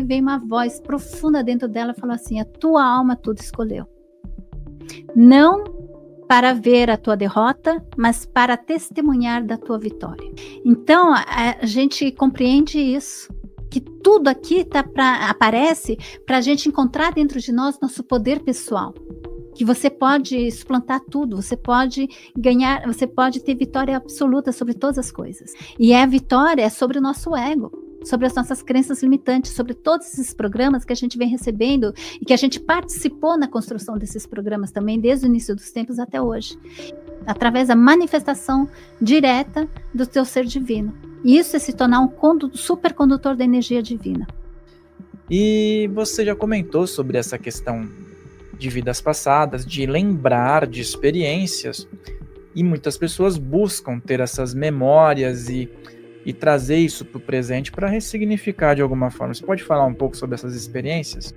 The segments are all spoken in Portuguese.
veio uma voz profunda dentro dela e falou assim: a tua alma tudo escolheu. Não para ver a tua derrota, mas para testemunhar da tua vitória. Então, a gente compreende isso, que tudo aqui aparece para a gente encontrar dentro de nós nosso poder pessoal. Que você pode suplantar tudo, você pode ganhar, você pode ter vitória absoluta sobre todas as coisas. E a vitória é sobre o nosso ego, sobre as nossas crenças limitantes, sobre todos esses programas que a gente vem recebendo e que a gente participou na construção desses programas também, desde o início dos tempos até hoje, através da manifestação direta do teu ser divino. E isso é se tornar um supercondutor da energia divina. E você já comentou sobre essa questão de vidas passadas, de lembrar de experiências, e muitas pessoas buscam ter essas memórias e trazer isso para o presente para ressignificar de alguma forma. Você pode falar um pouco sobre essas experiências?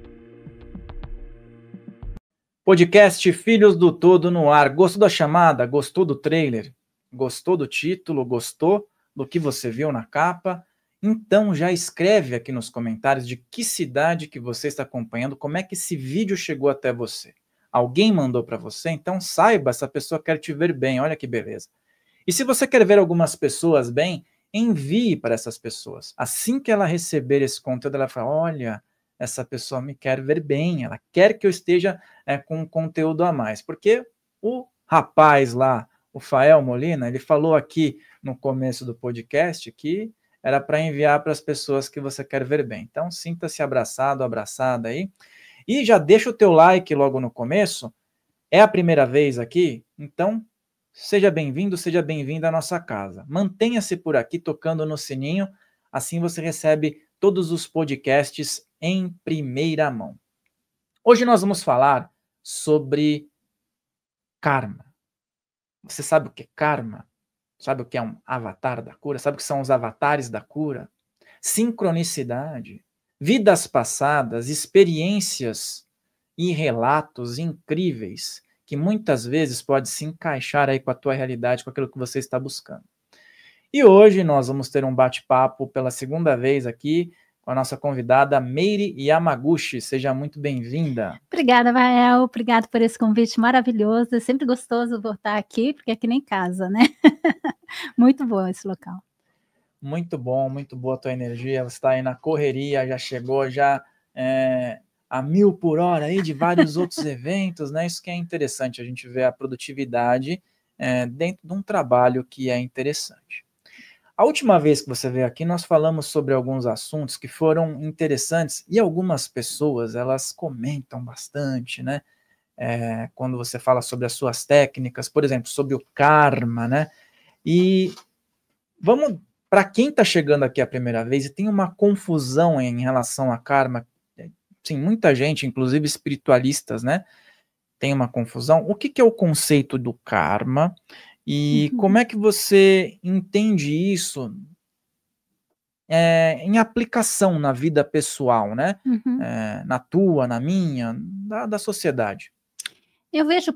Podcast Filhos do Todo no ar. Gostou da chamada? Gostou do trailer? Gostou do título? Gostou do que você viu na capa? Então já escreve aqui nos comentários de que cidade que você está acompanhando, como é que esse vídeo chegou até você. Alguém mandou para você? Então saiba, essa pessoa quer te ver bem, olha que beleza. E se você quer ver algumas pessoas bem, envie para essas pessoas. Assim que ela receber esse conteúdo, ela fala, olha, essa pessoa me quer ver bem, ela quer que eu esteja com um conteúdo a mais. Porque o rapaz lá, o Fael Molina, ele falou aqui no começo do podcast que era para enviar para as pessoas que você quer ver bem. Então, sinta-se abraçado, abraçada aí. E já deixa o teu like logo no começo. É a primeira vez aqui? Então, seja bem-vindo, seja bem-vinda à nossa casa. Mantenha-se por aqui tocando no sininho, assim você recebe todos os podcasts em primeira mão. Hoje nós vamos falar sobre karma. Você sabe o que é karma? Sabe o que é um avatar da cura? Sabe o que são os avatares da cura? Sincronicidade, vidas passadas, experiências e relatos incríveis que muitas vezes pode se encaixar aí com a tua realidade, com aquilo que você está buscando. E hoje nós vamos ter um bate-papo pela segunda vez aqui com a nossa convidada Meire Yamaguchi. Seja muito bem-vinda. Obrigada, Vael. Obrigada por esse convite maravilhoso. É sempre gostoso voltar aqui, porque é que nem casa, né? Muito bom esse local. Muito bom, muito boa a tua energia. Você está aí na correria, já chegou já a 1000 por hora aí de vários outros eventos, né? Isso que é interessante, a gente vê a produtividade dentro de um trabalho que é interessante. A última vez que você veio aqui, nós falamos sobre alguns assuntos que foram interessantes e algumas pessoas, elas comentam bastante, né? Quando você fala sobre as suas técnicas, por exemplo, sobre o karma, né? E vamos, para quem está chegando aqui a primeira vez e tem uma confusão em relação a karma, sim, muita gente, inclusive espiritualistas, né? Tem uma confusão. O que é o conceito do karma? E como é que você entende isso em aplicação na vida pessoal, né? Na tua, na minha, da sociedade? Eu vejo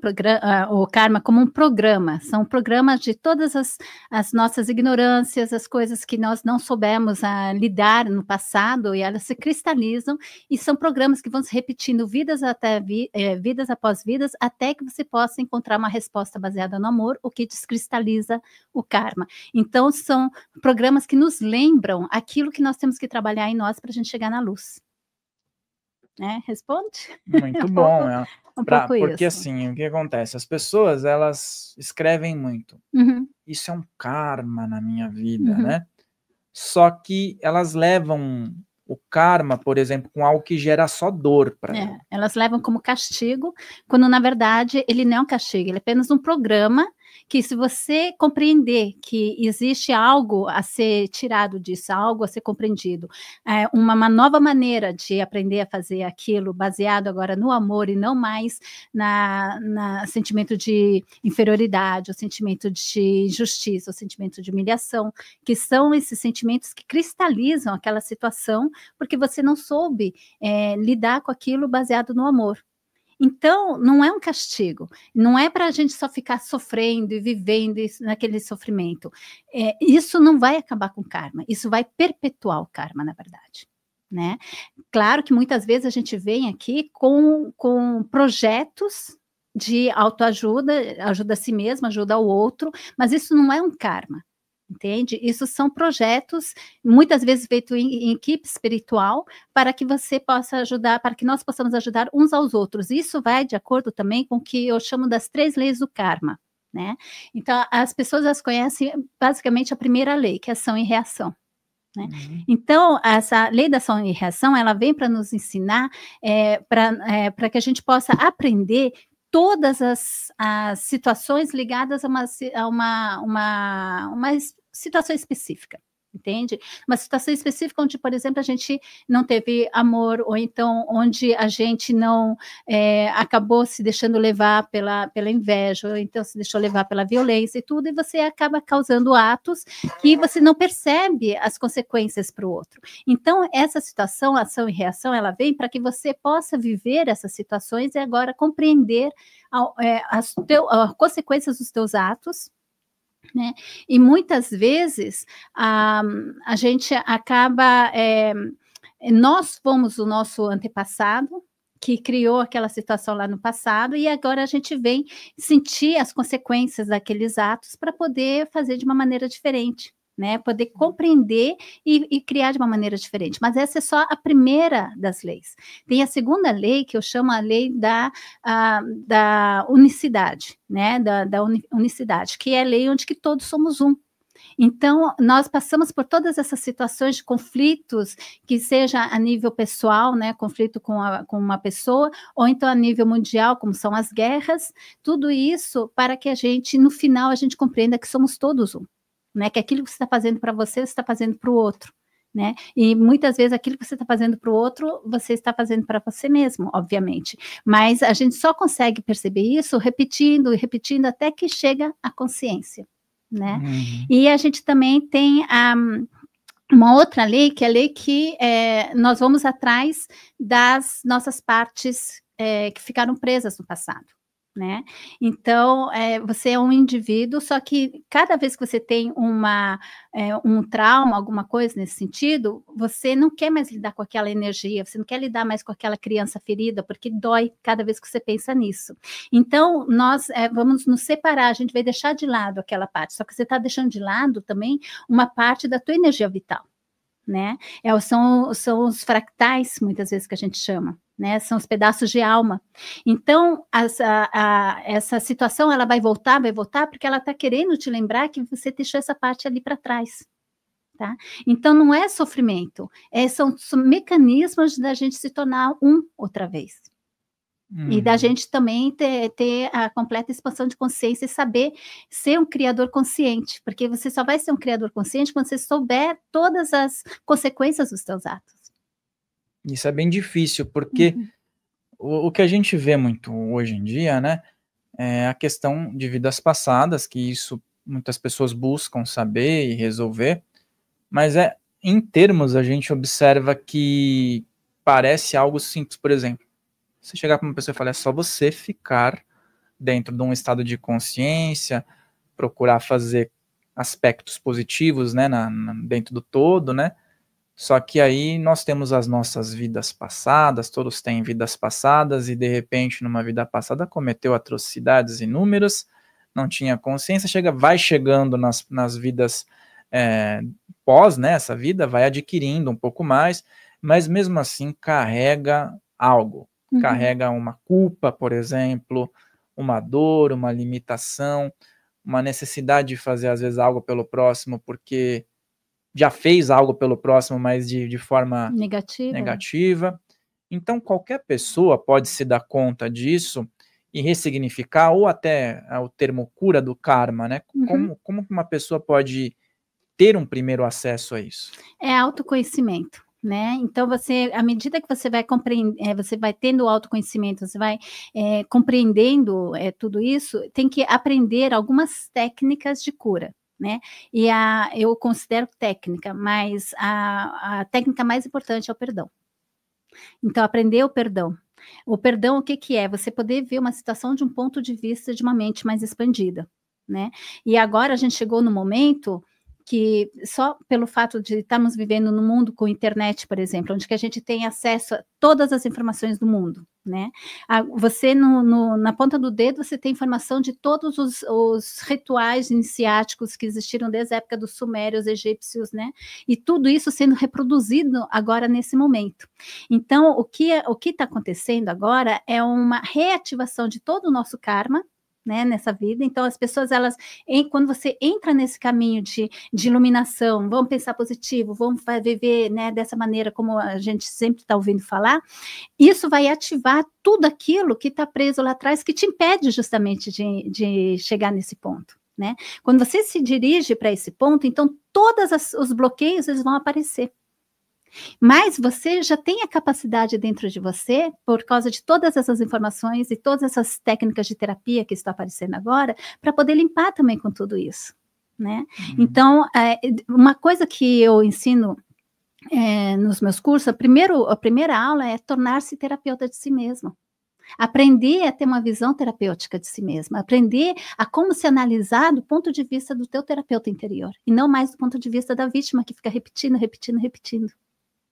o karma como um programa, são programas de todas as nossas ignorâncias, as coisas que nós não soubemos lidar no passado, e elas se cristalizam, e são programas que vão se repetindo vidas após vidas, até que você possa encontrar uma resposta baseada no amor, o que descristaliza o karma. Então, são programas que nos lembram aquilo que nós temos que trabalhar em nós para a gente chegar na luz. Responde? Muito bom, porque isso. assim, o que acontece? As pessoas, elas escrevem muito. Isso é um karma na minha vida, né? Só que elas levam o karma, por exemplo, com algo que gera só dor para ela. Elas levam como castigo, quando na verdade ele não é um castigo, ele é apenas um programa que, se você compreender que existe algo a ser tirado disso, algo a ser compreendido, uma nova maneira de aprender a fazer aquilo, baseado agora no amor e não mais na sentimento de inferioridade, o sentimento de injustiça, o sentimento de humilhação, que são esses sentimentos que cristalizam aquela situação, porque você não soube lidar com aquilo baseado no amor. Então, não é um castigo, não é para a gente só ficar sofrendo e vivendo naquele sofrimento. Isso não vai acabar com o karma, isso vai perpetuar o karma, na verdade. né? Claro que muitas vezes a gente vem aqui com projetos de autoajuda, ajuda a si mesmo, ajuda ao outro, mas isso não é um karma, entende? Isso são projetos, muitas vezes feitos em equipe espiritual, para que você possa ajudar, para que nós possamos ajudar uns aos outros. Isso vai de acordo também com o que eu chamo das 3 leis do karma, né? Então, as pessoas elas conhecem basicamente a primeira lei, que é ação e reação. Né? Uhum. Então, essa lei da ação e reação, ela vem para nos ensinar, para que a gente possa aprender todas as situações ligadas a uma situação específica, entende? Uma situação específica onde, por exemplo, a gente não teve amor, ou então onde a gente não acabou se deixando levar pela inveja, ou então se deixou levar pela violência e tudo, e você acaba causando atos que você não percebe as consequências para o outro. Então, essa situação, ação e reação, ela vem para que você possa viver essas situações e agora compreender as consequências dos teus atos, né? E muitas vezes a gente acaba, nós fomos o nosso antepassado que criou aquela situação lá no passado e agora a gente vem sentir as consequências daqueles atos para poder fazer de uma maneira diferente, né? Poder compreender e criar de uma maneira diferente. Mas essa é só a primeira das leis. Tem a segunda lei, que eu chamo a lei da unicidade, né? Da unicidade, que é a lei onde que todos somos um. Então, nós passamos por todas essas situações de conflitos, que seja a nível pessoal, né, conflito com uma pessoa, ou então a nível mundial, como são as guerras, tudo isso para que a gente, no final, a gente compreenda que somos todos um, né, que aquilo que você está fazendo para você está fazendo para o outro, né, e muitas vezes aquilo que você está fazendo para o outro, você está fazendo para você mesmo, obviamente, mas a gente só consegue perceber isso repetindo e repetindo até que chega a consciência, né? Uhum. E a gente também tem uma outra lei, que é a lei que nós vamos atrás das nossas partes que ficaram presas no passado, né? Então, você é um indivíduo, só que cada vez que você tem um trauma, alguma coisa nesse sentido, você não quer mais lidar com aquela energia, você não quer lidar mais com aquela criança ferida, porque dói cada vez que você pensa nisso. Então, nós vamos nos separar, a gente vai deixar de lado aquela parte, só que você está deixando de lado também uma parte da tua energia vital, né? São os fractais, muitas vezes, que a gente chama, né? São os pedaços de alma. Então, essa situação, ela vai voltar, porque ela está querendo te lembrar que você deixou essa parte ali para trás, tá? Então, não é sofrimento, são mecanismos da gente se tornar um outra vez. E da gente também ter a completa expansão de consciência e saber ser um criador consciente, porque você só vai ser um criador consciente quando você souber todas as consequências dos seus atos. Isso é bem difícil, porque o que a gente vê muito hoje em dia, né, é a questão de vidas passadas, que isso muitas pessoas buscam saber e resolver, mas em termos a gente observa que parece algo simples. Por exemplo, você chegar para uma pessoa e falar, é só você ficar dentro de um estado de consciência, procurar fazer aspectos positivos, né, dentro do todo, né? Só que aí nós temos as nossas vidas passadas, todos têm vidas passadas, e de repente, numa vida passada, cometeu atrocidades inúmeras, não tinha consciência, vai chegando nas vidas pós, né, essa vida, vai adquirindo um pouco mais, mas mesmo assim carrega algo. Carrega uma culpa, por exemplo, uma dor, uma limitação, uma necessidade de fazer, às vezes, algo pelo próximo, porque já fez algo pelo próximo, mas de forma negativa. Então, qualquer pessoa pode se dar conta disso e ressignificar, ou até o termo cura do karma, né? Como uma pessoa pode ter um primeiro acesso a isso? É autoconhecimento. Né? Então, à medida que você vai você vai tendo autoconhecimento, você vai compreendendo tudo isso, tem que aprender algumas técnicas de cura, né? E eu considero técnica, mas a técnica mais importante é o perdão. Então, aprender o perdão. O perdão, o que é? Você poder ver uma situação de um ponto de vista de uma mente mais expandida, né? E agora a gente chegou no momento que só pelo fato de estarmos vivendo num mundo com internet, por exemplo, onde que a gente tem acesso a todas as informações do mundo, né? Você, na ponta do dedo, você tem informação de todos os rituais iniciáticos que existiram desde a época dos sumérios, egípcios, né? E tudo isso sendo reproduzido agora nesse momento. Então, o que está acontecendo agora é uma reativação de todo o nosso karma, né, nessa vida. Então, as pessoas, quando você entra nesse caminho de iluminação, vão pensar positivo, vão viver, né, dessa maneira como a gente sempre está ouvindo falar, isso vai ativar tudo aquilo que está preso lá atrás, que te impede justamente de chegar nesse ponto, né? Quando você se dirige para esse ponto, então todos os bloqueios eles vão aparecer. Mas você já tem a capacidade dentro de você, por causa de todas essas informações e todas essas técnicas de terapia que estão aparecendo agora, para poder limpar também com tudo isso, né? Então, uma coisa que eu ensino nos meus cursos, a primeira aula é tornar-se terapeuta de si mesmo. Aprender a ter uma visão terapêutica de si mesma, aprender a como se analisar do ponto de vista do teu terapeuta interior, e não mais do ponto de vista da vítima que fica repetindo,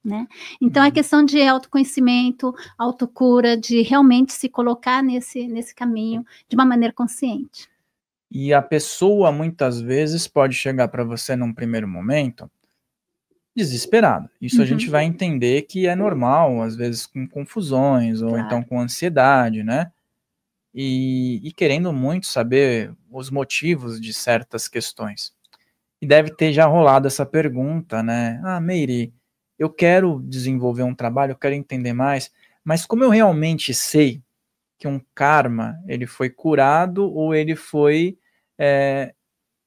né? Então, é questão de autoconhecimento, autocura, de realmente se colocar nesse caminho de uma maneira consciente. E a pessoa, muitas vezes, pode chegar para você num primeiro momento desesperada. Isso a gente vai entender que é normal, às vezes com confusões, ou então com ansiedade, né? E querendo muito saber os motivos de certas questões. E deve ter já rolado essa pergunta, né? Meire, eu quero desenvolver um trabalho, eu quero entender mais, mas como eu realmente sei que um karma, ele foi curado ou ele foi,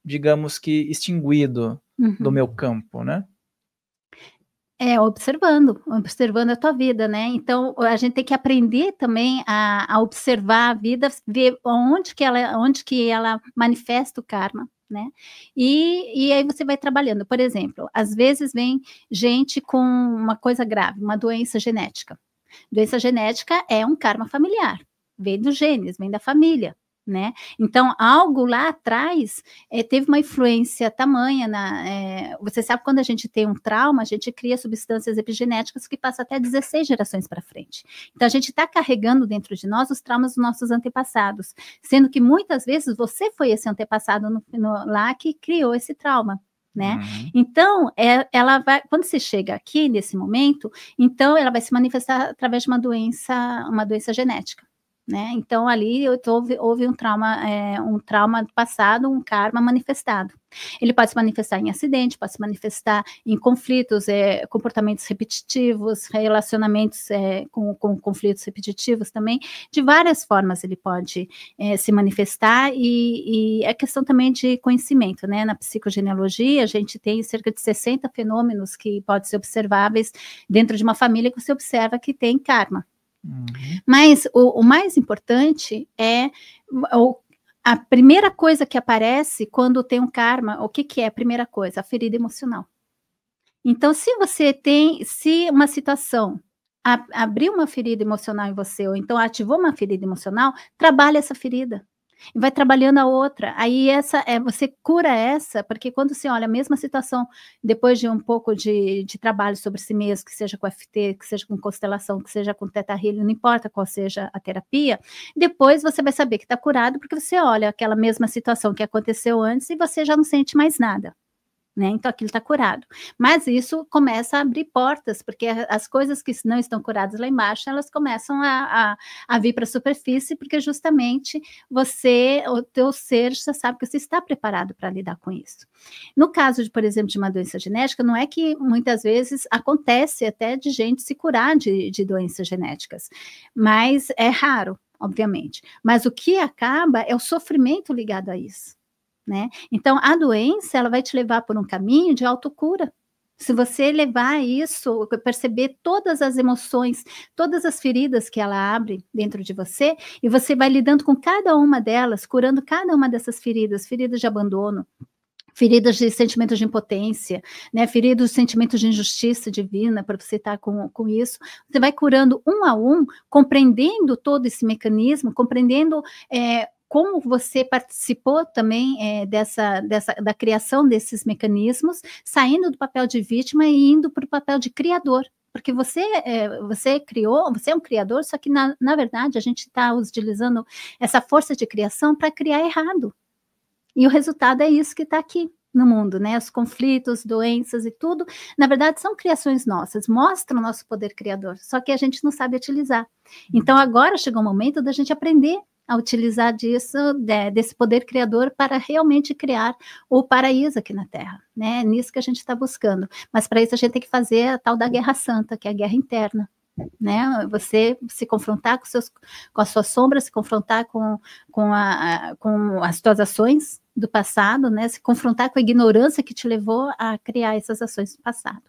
digamos que, extinguido do meu campo, né? Observando a tua vida, né? Então, a gente tem que aprender também a observar a vida, ver onde que ela manifesta o karma, né? E aí você vai trabalhando. Por exemplo, às vezes vem gente com uma coisa grave, uma doença genética. Doença genética é um karma familiar, vem dos genes, vem da família, né? Então, algo lá atrás teve uma influência tamanha você sabe, quando a gente tem um trauma, a gente cria substâncias epigenéticas que passam até 16 gerações para frente. Então, a gente está carregando dentro de nós os traumas dos nossos antepassados, sendo que muitas vezes você foi esse antepassado lá que criou esse trauma, né? Então, ela vai, quando você chega aqui nesse momento, então ela vai se manifestar através de uma doença genética. Né? Então, ali houve um trauma passado, um karma manifestado. Ele pode se manifestar em acidente, pode se manifestar em conflitos, comportamentos repetitivos, relacionamentos com conflitos repetitivos também. De várias formas ele pode se manifestar, e é questão também de conhecimento, né? Na psicogenealogia, a gente tem cerca de 60 fenômenos que podem ser observáveis dentro de uma família que você observa que tem karma. Mas o mais importante é a primeira coisa que aparece quando tem um karma. O que é a primeira coisa? A ferida emocional. Então, se uma situação abriu uma ferida emocional em você, ou então ativou uma ferida emocional, trabalha essa ferida. E vai trabalhando a outra, aí você cura essa, porque quando você olha a mesma situação, depois de um pouco de trabalho sobre si mesmo, que seja com FT, que seja com constelação, que seja com Theta Healing, não importa qual seja a terapia, depois você vai saber que está curado, porque você olha aquela mesma situação que aconteceu antes e você já não sente mais nada. Né? Então, aquilo está curado. Mas isso começa a abrir portas, porque as coisas que não estão curadas lá embaixo, elas começam a vir para a superfície, porque justamente o teu ser já sabe que você está preparado para lidar com isso. No caso, por exemplo, de uma doença genética, não é que muitas vezes acontece até de gente se curar de doenças genéticas, mas é raro, obviamente. Mas o que acaba é o sofrimento ligado a isso. Né? Então, a doença, ela vai te levar por um caminho de autocura. Se você levar isso, perceber todas as emoções, todas as feridas que ela abre dentro de você, e você vai lidando com cada uma delas, curando cada uma dessas feridas de abandono, feridas de sentimentos de impotência, né, feridas de sentimentos de injustiça divina, para você estar com isso, você vai curando um a um, compreendendo todo esse mecanismo, compreendendo como você participou também da criação desses mecanismos, saindo do papel de vítima e indo para o papel de criador. Porque você criou, você é um criador, só que na verdade a gente está utilizando essa força de criação para criar errado. E o resultado é isso que está aqui no mundo, né? Os conflitos, doenças e tudo, na verdade são criações nossas, mostram o nosso poder criador, só que a gente não sabe utilizar. Então agora chegou o momento da gente aprender a utilizar desse poder criador para realmente criar o paraíso aqui na Terra, né? É nisso que a gente está buscando. Mas para isso a gente tem que fazer a tal da guerra santa, que é a guerra interna, né? Você se confrontar com as suas sombras, se confrontar com as suas ações do passado, né? Se confrontar com a ignorância que te levou a criar essas ações do passado.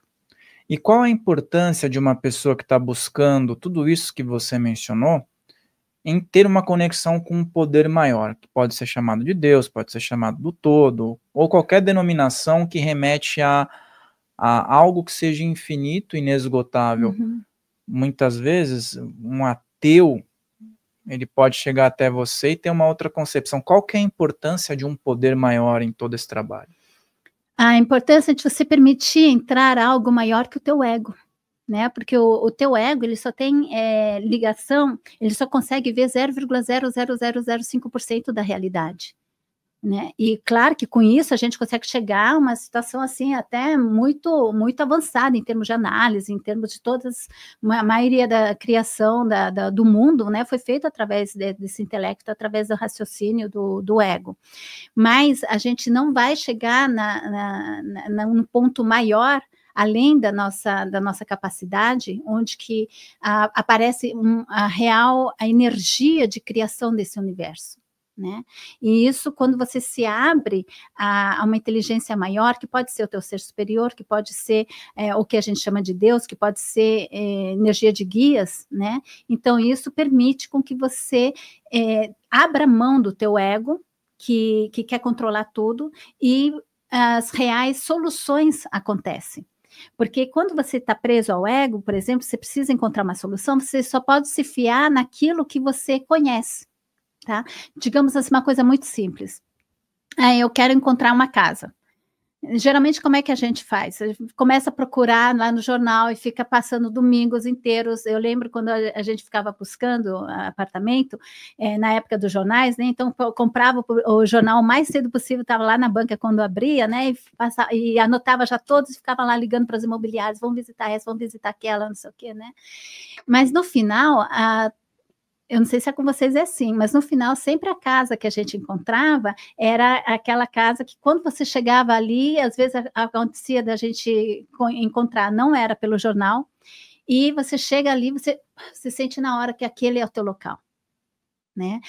E qual a importância de uma pessoa que está buscando tudo isso que você mencionou em ter uma conexão com um poder maior, que pode ser chamado de Deus, pode ser chamado do todo, ou qualquer denominação que remete a algo que seja infinito e inesgotável. Uhum. Muitas vezes, um ateu, ele pode chegar até você e ter uma outra concepção. Qual que é a importância de um poder maior em todo esse trabalho? A importância de você permitir entrar algo maior que o teu ego, né? Porque o teu ego, ele só tem ligação, ele só consegue ver 0,00005% da realidade, né? E claro que com isso a gente consegue chegar a uma situação assim até muito muito avançada em termos de análise, em termos de a maioria da criação do mundo, né, foi feita através desse intelecto, através do raciocínio do ego. Mas a gente não vai chegar num ponto maior além da nossa capacidade, onde que aparece a energia de criação desse universo, né? E isso, quando você se abre a uma inteligência maior, que pode ser o teu ser superior, que pode ser o que a gente chama de Deus, que pode ser energia de guias, né? Então, isso permite com que você abra mão do teu ego, que quer controlar tudo, e as reais soluções acontecem. Porque quando você está preso ao ego, por exemplo, você precisa encontrar uma solução, você só pode se fiar naquilo que você conhece, tá? Digamos assim, uma coisa muito simples. Eu quero encontrar uma casa. Geralmente, como é que a gente faz? A gente começa a procurar lá no jornal e fica passando domingos inteiros. Eu lembro quando a gente ficava buscando apartamento, na época dos jornais, né? Então, eu comprava o jornal o mais cedo possível, estava lá na banca quando abria, né? E anotava já todos e ficava lá ligando para as imobiliárias, vamos visitar essa, vamos visitar aquela, não sei o quê, né? Mas no final, eu não sei se é com vocês assim, mas no final sempre a casa que a gente encontrava era aquela casa que quando você chegava ali, às vezes acontecia da gente encontrar, não era pelo jornal, e você chega ali, você sente na hora que aquele é o teu local, né?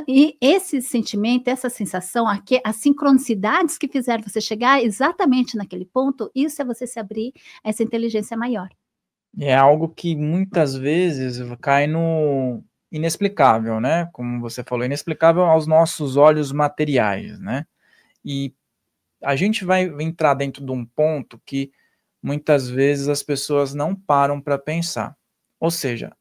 E esse sentimento, essa sensação, as sincronicidades que fizeram você chegar exatamente naquele ponto, isso é você se abrir a essa inteligência maior. É algo que muitas vezes cai no inexplicável, né? Como você falou, inexplicável aos nossos olhos materiais, né? E a gente vai entrar dentro de um ponto que muitas vezes as pessoas não param para pensar. Ou seja,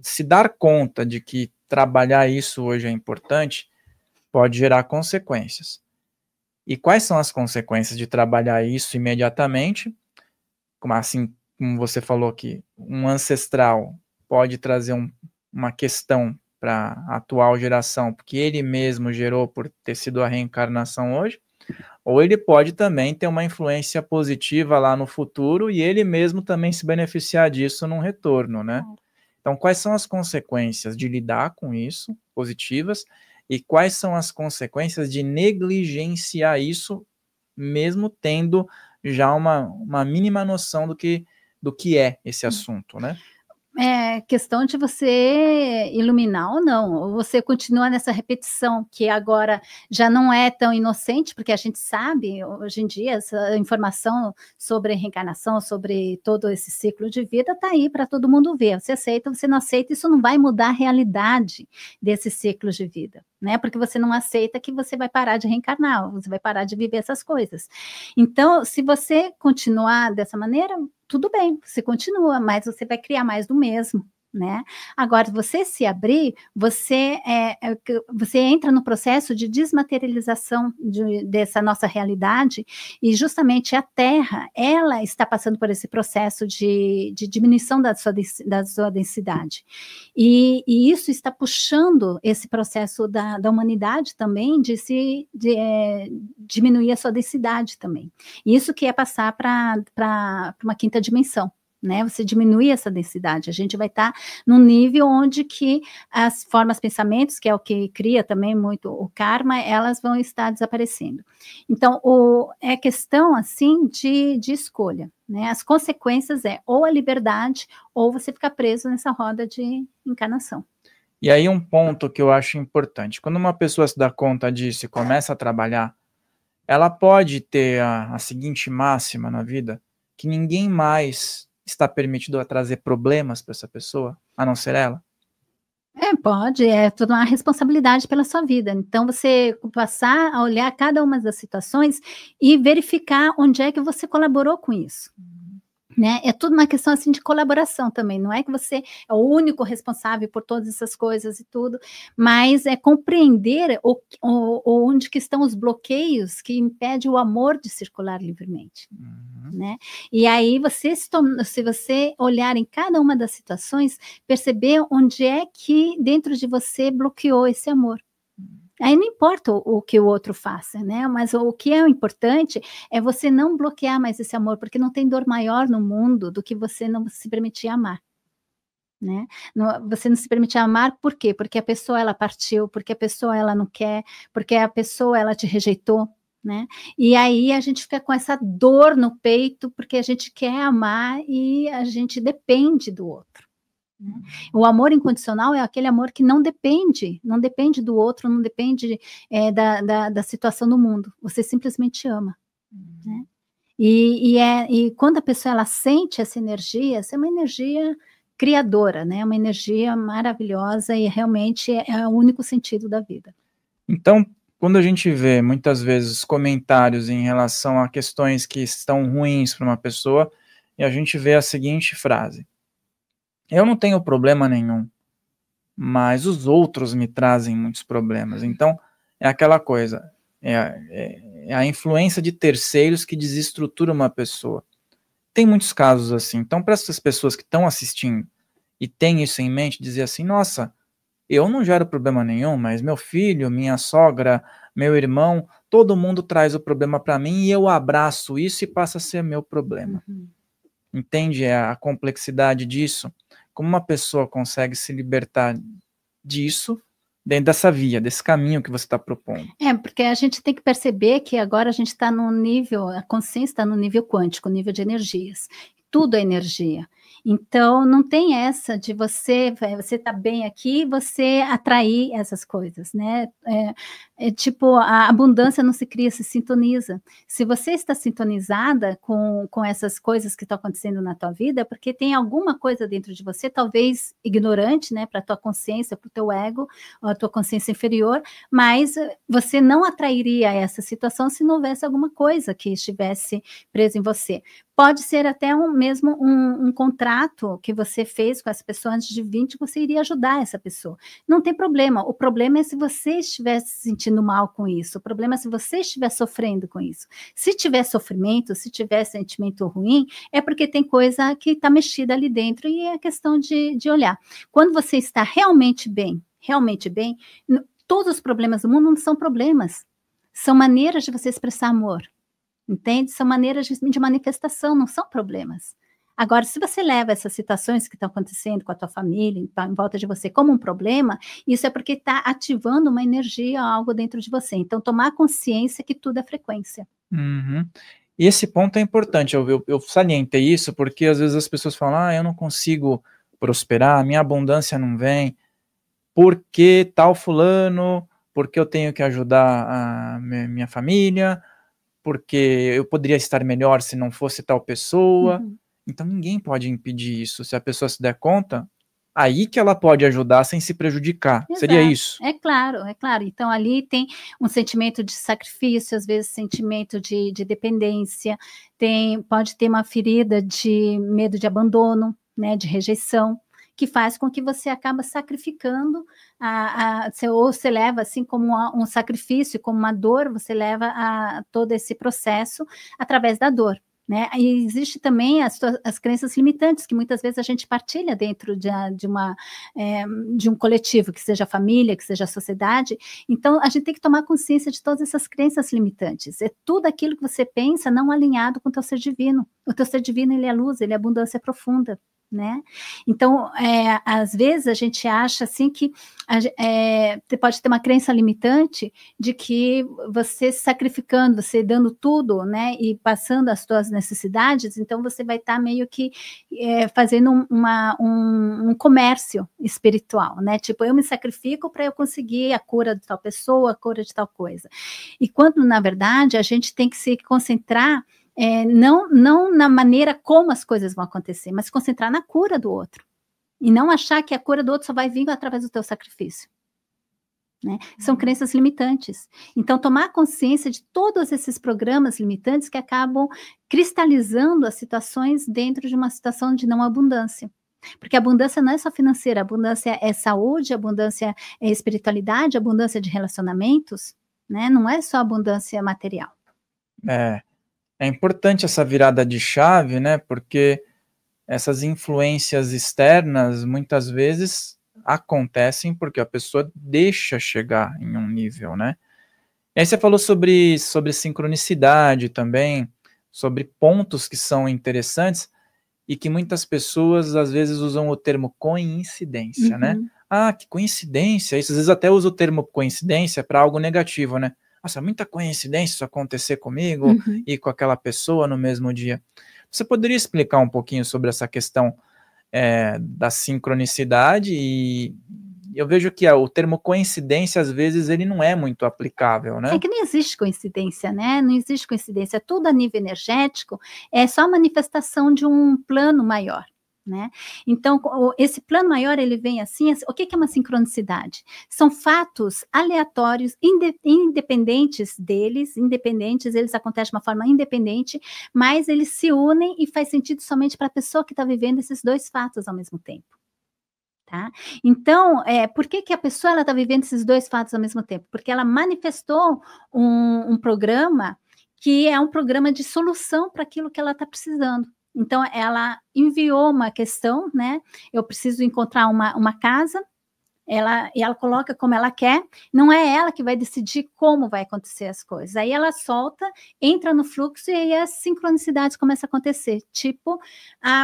se dar conta de que trabalhar isso hoje é importante, pode gerar consequências. E quais são as consequências de trabalhar isso imediatamente? Como você falou que um ancestral pode trazer uma questão para a atual geração, porque ele mesmo gerou por ter sido a reencarnação hoje, ou ele pode também ter uma influência positiva lá no futuro e ele mesmo também se beneficiar disso num retorno, né? Então, quais são as consequências de lidar com isso, positivas, e quais são as consequências de negligenciar isso, mesmo tendo já uma mínima noção do que é esse assunto, né? É questão de você iluminar ou não, ou você continua nessa repetição, que agora já não é tão inocente, porque a gente sabe, hoje em dia, essa informação sobre reencarnação, sobre todo esse ciclo de vida, está aí para todo mundo ver. Você aceita, você não aceita, isso não vai mudar a realidade desse ciclo de vida, né? Porque você não aceita que você vai parar de reencarnar, você vai parar de viver essas coisas. Então, se você continuar dessa maneira, tudo bem, você continua, mas você vai criar mais do mesmo, né? Agora, você se abrir, você entra no processo de desmaterialização dessa nossa realidade, e justamente a Terra, ela está passando por esse processo de diminuição da sua densidade. E isso está puxando esse processo da humanidade também de diminuir a sua densidade também. Isso que é passar para uma quinta dimensão. Né, você diminui essa densidade, a gente vai estar num nível onde que as formas, pensamentos, que é o que cria também muito o karma, elas vão estar desaparecendo. Então, é questão, assim, de escolha, né, as consequências ou a liberdade, ou você ficar preso nessa roda de encarnação. E aí um ponto que eu acho importante, quando uma pessoa se dá conta disso e começa a trabalhar, ela pode ter a seguinte máxima na vida, que ninguém mais está permitido a trazer problemas para essa pessoa, a não ser ela? Pode, é toda uma responsabilidade pela sua vida. Então, você passar a olhar cada uma das situações e verificar onde é que você colaborou com isso. Né? É tudo uma questão assim de colaboração também, não é que você é o único responsável por todas essas coisas e tudo, mas é compreender onde que estão os bloqueios que impedem o amor de circular livremente, né? E aí se você olhar em cada uma das situações, perceber onde é que dentro de você bloqueou esse amor. Aí não importa o que o outro faça, né? Mas o que é importante é você não bloquear mais esse amor, porque não tem dor maior no mundo do que você não se permitir amar, né? Você não se permitir amar, por quê? Porque a pessoa, ela partiu, porque a pessoa, ela não quer, porque a pessoa, ela te rejeitou, né? E aí a gente fica com essa dor no peito, porque a gente quer amar e a gente depende do outro. O amor incondicional é aquele amor que não depende do outro, não depende da situação do mundo. Você simplesmente ama, né? E quando a pessoa ela sente essa é uma energia criadora, né? Uma energia maravilhosa e realmente é o único sentido da vida. Então, quando a gente vê muitas vezes comentários em relação a questões que estão ruins para uma pessoa, e a gente vê a seguinte frase: eu não tenho problema nenhum, mas os outros me trazem muitos problemas. Então, é aquela coisa, é a influência de terceiros que desestrutura uma pessoa. Tem muitos casos assim. Então, para essas pessoas que estão assistindo e têm isso em mente, dizer assim, nossa, eu não gero problema nenhum, mas meu filho, minha sogra, meu irmão, todo mundo traz o problema para mim e eu abraço isso e passa a ser meu problema. Entende a complexidade disso? Como uma pessoa consegue se libertar disso dentro dessa via, desse caminho que você está propondo? Porque a gente tem que perceber que agora a gente está no nível, a consciência está no nível quântico, nível de energias. Tudo é energia. Então, não tem essa de você tá bem aqui, você atrair essas coisas, né? Tipo, a abundância não se cria, se sintoniza. Se você está sintonizada com essas coisas que estão acontecendo na tua vida, porque tem alguma coisa dentro de você, talvez ignorante, né? Para a tua consciência, para o teu ego, a tua consciência inferior, mas você não atrairia essa situação se não houvesse alguma coisa que estivesse presa em você. Pode ser até mesmo um contrato que você fez com essa pessoa antes de vir, que você iria ajudar essa pessoa. Não tem problema. O problema é se você estiver se sentindo mal com isso. O problema é se você estiver sofrendo com isso. Se tiver sofrimento, se tiver sentimento ruim, é porque tem coisa que está mexida ali dentro e é questão de olhar. Quando você está realmente bem, todos os problemas do mundo não são problemas. São maneiras de você expressar amor. Entende? São maneiras de manifestação, não são problemas. Agora, se você leva essas situações que estão acontecendo com a tua família, em volta de você, como um problema, isso é porque está ativando uma energia, algo dentro de você. Então, tomar consciência que tudo é frequência. E esse ponto é importante, eu salientei isso porque às vezes as pessoas falam, eu não consigo prosperar, minha abundância não vem, porque tal fulano, porque eu tenho que ajudar a minha família, porque eu poderia estar melhor se não fosse tal pessoa. Então ninguém pode impedir isso. Se a pessoa se der conta, aí que ela pode ajudar sem se prejudicar. Exato. Seria isso? É claro. Então ali tem um sentimento de sacrifício, às vezes sentimento de dependência, pode ter uma ferida de medo de abandono, né, de rejeição. que faz com que você acaba sacrificando, ou você leva assim como um sacrifício, como uma dor, você leva a todo esse processo através da dor. Né? E existe também as crenças limitantes, que muitas vezes a gente partilha dentro de um coletivo, que seja a família, que seja a sociedade. Então, a gente tem que tomar consciência de todas essas crenças limitantes. É tudo aquilo que você pensa não alinhado com o teu ser divino. O teu ser divino, ele é luz, ele é abundância profunda. Né? Então, às vezes a gente acha assim que você pode ter uma crença limitante de que você se sacrificando, você dando tudo, né, e passando as suas necessidades, então você vai estar meio que fazendo um comércio espiritual, né? Tipo, eu me sacrifico para eu conseguir a cura de tal pessoa, a cura de tal coisa. E quando, na verdade, a gente tem que se concentrar não na maneira como as coisas vão acontecer, mas se concentrar na cura do outro. E não achar que a cura do outro só vai vir através do teu sacrifício. Né? São crenças limitantes. Então, tomar consciência de todos esses programas limitantes que acabam cristalizando as situações dentro de uma situação de não abundância. Porque a abundância não é só financeira, a abundância é saúde, a abundância é espiritualidade, a abundância de relacionamentos, né? Não é só abundância material. É importante essa virada de chave, né? Porque essas influências externas, muitas vezes, acontecem porque a pessoa deixa chegar em um nível, né? E aí você falou sobre sincronicidade também, sobre pontos que são interessantes e que muitas pessoas, às vezes, usam o termo coincidência, né? Ah, que coincidência! Isso, às vezes até usa o termo coincidência para algo negativo, né? Nossa, muita coincidência isso acontecer comigo e com aquela pessoa no mesmo dia. Você poderia explicar um pouquinho sobre essa questão da sincronicidade? E eu vejo que o termo coincidência, às vezes, ele não é muito aplicável, né? É que não existe coincidência, né? Não existe coincidência. Tudo a nível energético é só manifestação de um plano maior. Né? Então, esse plano maior, ele vem assim, o que é uma sincronicidade? São fatos aleatórios, independentes, eles acontecem de uma forma independente, mas eles se unem e faz sentido somente para a pessoa que está vivendo esses dois fatos ao mesmo tempo. Tá? Então, por que a pessoa está vivendo esses dois fatos ao mesmo tempo? Porque ela manifestou um programa que é um programa de solução para aquilo que ela está precisando. Então, ela enviou uma questão, né? Eu preciso encontrar uma casa, e ela coloca como ela quer, não é ela que vai decidir como vai acontecer as coisas. Aí ela solta, entra no fluxo e aí as sincronicidades começam a acontecer. Tipo,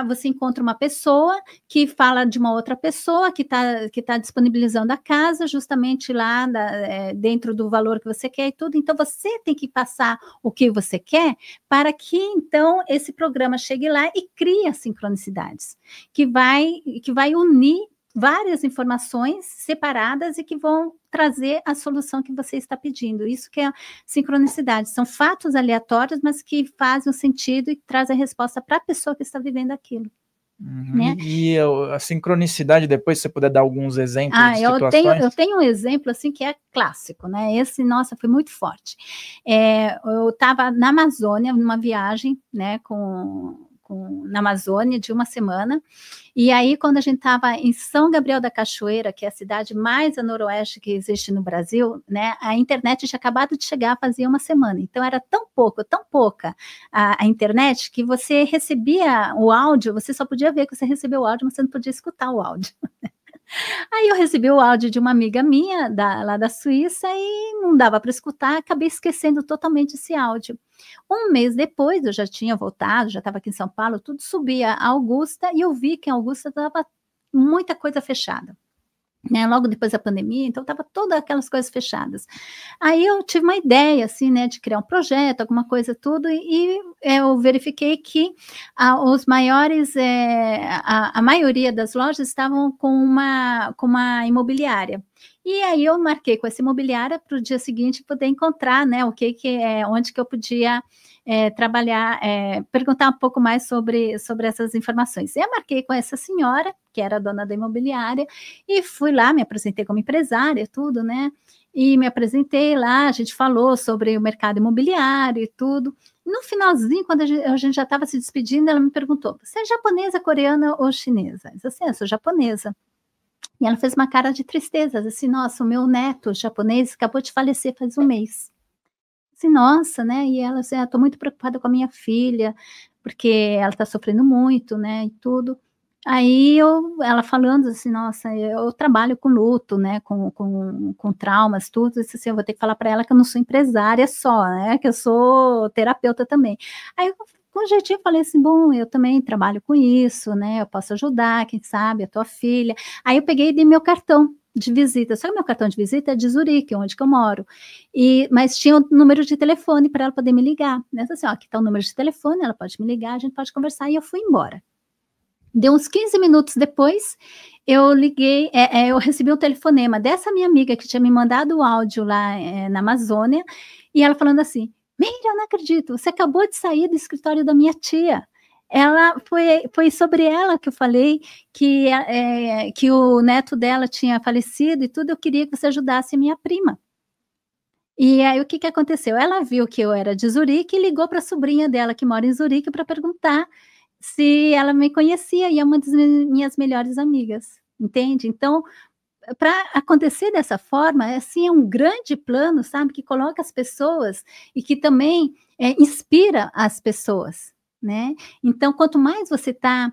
você encontra uma pessoa que fala de uma outra pessoa que tá disponibilizando a casa justamente lá dentro do valor que você quer e tudo. Então, você tem que passar o que você quer para que, então, esse programa chegue lá e crie as sincronicidades, que vai unir várias informações separadas e que vão trazer a solução que você está pedindo. Isso que é a sincronicidade. São fatos aleatórios, mas que fazem um sentido e trazem a resposta para a pessoa que está vivendo aquilo. Né? E a sincronicidade, depois, se você puder dar alguns exemplos de situações? Eu tenho um exemplo assim que é clássico, né? Esse, nossa, foi muito forte. Eu estava na Amazônia, numa viagem, né, na Amazônia de uma semana, e aí quando a gente estava em São Gabriel da Cachoeira, que é a cidade mais a noroeste que existe no Brasil, né, a internet tinha acabado de chegar fazia uma semana, então era tão pouca a internet que você recebia o áudio, você só podia ver que você recebeu o áudio, mas você não podia escutar o áudio. Aí eu recebi o áudio de uma amiga minha, lá da Suíça, e não dava para escutar, acabei esquecendo totalmente esse áudio. Um mês depois, eu já tinha voltado, já estava aqui em São Paulo, tudo subia a Augusta, e eu vi que em Augusta estava muita coisa fechada. Né, logo depois da pandemia, então estava todas aquelas coisas fechadas. Aí eu tive uma ideia, assim, né, de criar um projeto, alguma coisa, tudo, e eu verifiquei que os maiores, a maioria das lojas estavam com uma imobiliária. E aí eu marquei com essa imobiliária para o dia seguinte poder encontrar, né, onde que eu podia trabalhar, perguntar um pouco mais sobre essas informações. E eu marquei com essa senhora, que era a dona da imobiliária, e fui lá, me apresentei como empresária, tudo, né? E me apresentei lá, a gente falou sobre o mercado imobiliário e tudo. No finalzinho, quando a gente já estava se despedindo, ela me perguntou: você é japonesa, coreana ou chinesa? Eu disse assim: eu sou japonesa. E ela fez uma cara de tristeza, assim: nossa, o meu neto japonês acabou de falecer faz um mês. Assim, nossa, né? E ela assim: estou muito preocupada com a minha filha, porque ela está sofrendo muito, né? E tudo. Aí ela falando assim: nossa, eu trabalho com luto, né? Com traumas, tudo. Eu disse assim: eu vou ter que falar para ela que eu não sou empresária só, né? Que eu sou terapeuta também. Aí eu, com jeitinho, falei assim: bom, eu também trabalho com isso, né? Eu posso ajudar, quem sabe, a tua filha. Aí eu peguei e dei meu cartão de visita, só que meu cartão de visita é de Zurique, onde que eu moro, mas tinha o número de telefone para ela poder me ligar, né, assim, ó, aqui está o número de telefone, ela pode me ligar, a gente pode conversar, e eu fui embora. Deu uns 15 minutos depois, eu liguei, eu recebi um telefonema dessa minha amiga que tinha me mandado o áudio lá na Amazônia, e ela falando assim: Meire, eu não acredito, você acabou de sair do escritório da minha tia. Ela foi sobre ela que eu falei que o neto dela tinha falecido e tudo, eu queria que você ajudasse a minha prima. E aí o que aconteceu? Ela viu que eu era de Zurique e ligou para a sobrinha dela que mora em Zurique para perguntar se ela me conhecia, e é uma das minhas melhores amigas, entende? Então, para acontecer dessa forma, assim, é um grande plano, sabe, que coloca as pessoas e que também inspira as pessoas, né? Então, quanto mais você está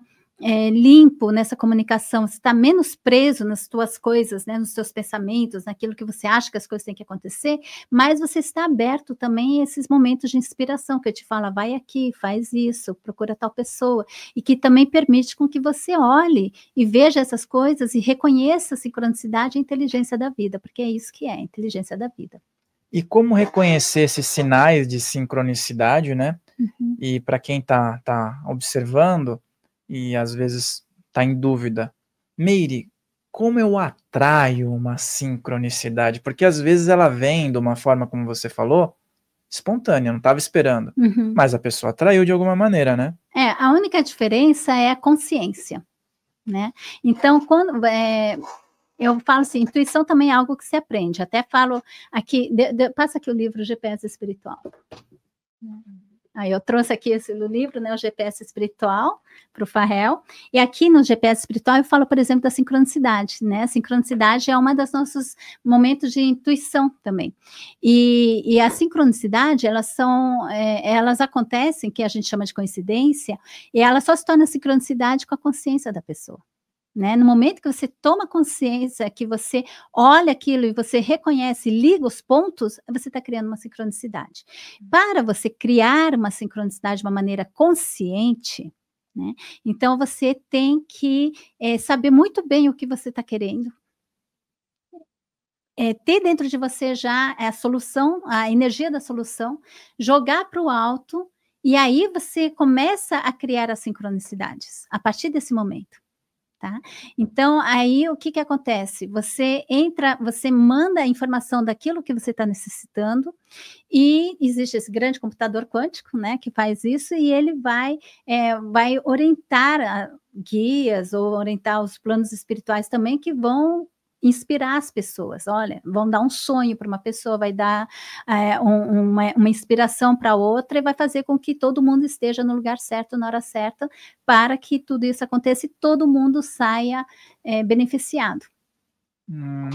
limpo nessa comunicação, você está menos preso nas tuas coisas, né, nos teus pensamentos, naquilo que você acha que as coisas têm que acontecer, mas você está aberto também a esses momentos de inspiração, que eu te falo: vai aqui, faz isso, procura tal pessoa, e que também permite com que você olhe e veja essas coisas e reconheça a sincronicidade e a inteligência da vida, porque é isso que é, a inteligência da vida. E como reconhecer esses sinais de sincronicidade, né? Uhum. E para quem tá observando e às vezes está em dúvida: Meire, como eu atraio uma sincronicidade? Porque às vezes ela vem de uma forma, como você falou, espontânea, não estava esperando. Uhum. Mas a pessoa atraiu de alguma maneira, né? A única diferença é a consciência, né? Então, quando eu falo assim, intuição também é algo que se aprende. Até falo aqui, passa aqui o livro GPS Espiritual. Aí eu trouxe aqui esse livro, né, o GPS Espiritual, para o Farrell. E aqui no GPS Espiritual eu falo, por exemplo, da sincronicidade, né? A sincronicidade é uma das nossos momentos de intuição também. E a sincronicidade, elas acontecem, que a gente chama de coincidência, e ela só se torna sincronicidade com a consciência da pessoa. Né? No momento que você toma consciência, que você olha aquilo e você reconhece, liga os pontos, você está criando uma sincronicidade. Para você criar uma sincronicidade de uma maneira consciente, né? Então você tem que saber muito bem o que você está querendo. Ter dentro de você já a solução, a energia da solução, jogar para o alto, e aí você começa a criar as sincronicidades, a partir desse momento. Tá? Então, aí o que acontece? Você manda a informação daquilo que você está necessitando, e existe esse grande computador quântico, né, que faz isso, e ele vai orientar guias, ou orientar os planos espirituais também, que vão inspirar as pessoas. Olha, vão dar um sonho para uma pessoa, vai dar uma inspiração para outra, e vai fazer com que todo mundo esteja no lugar certo, na hora certa, para que tudo isso aconteça e todo mundo saia beneficiado.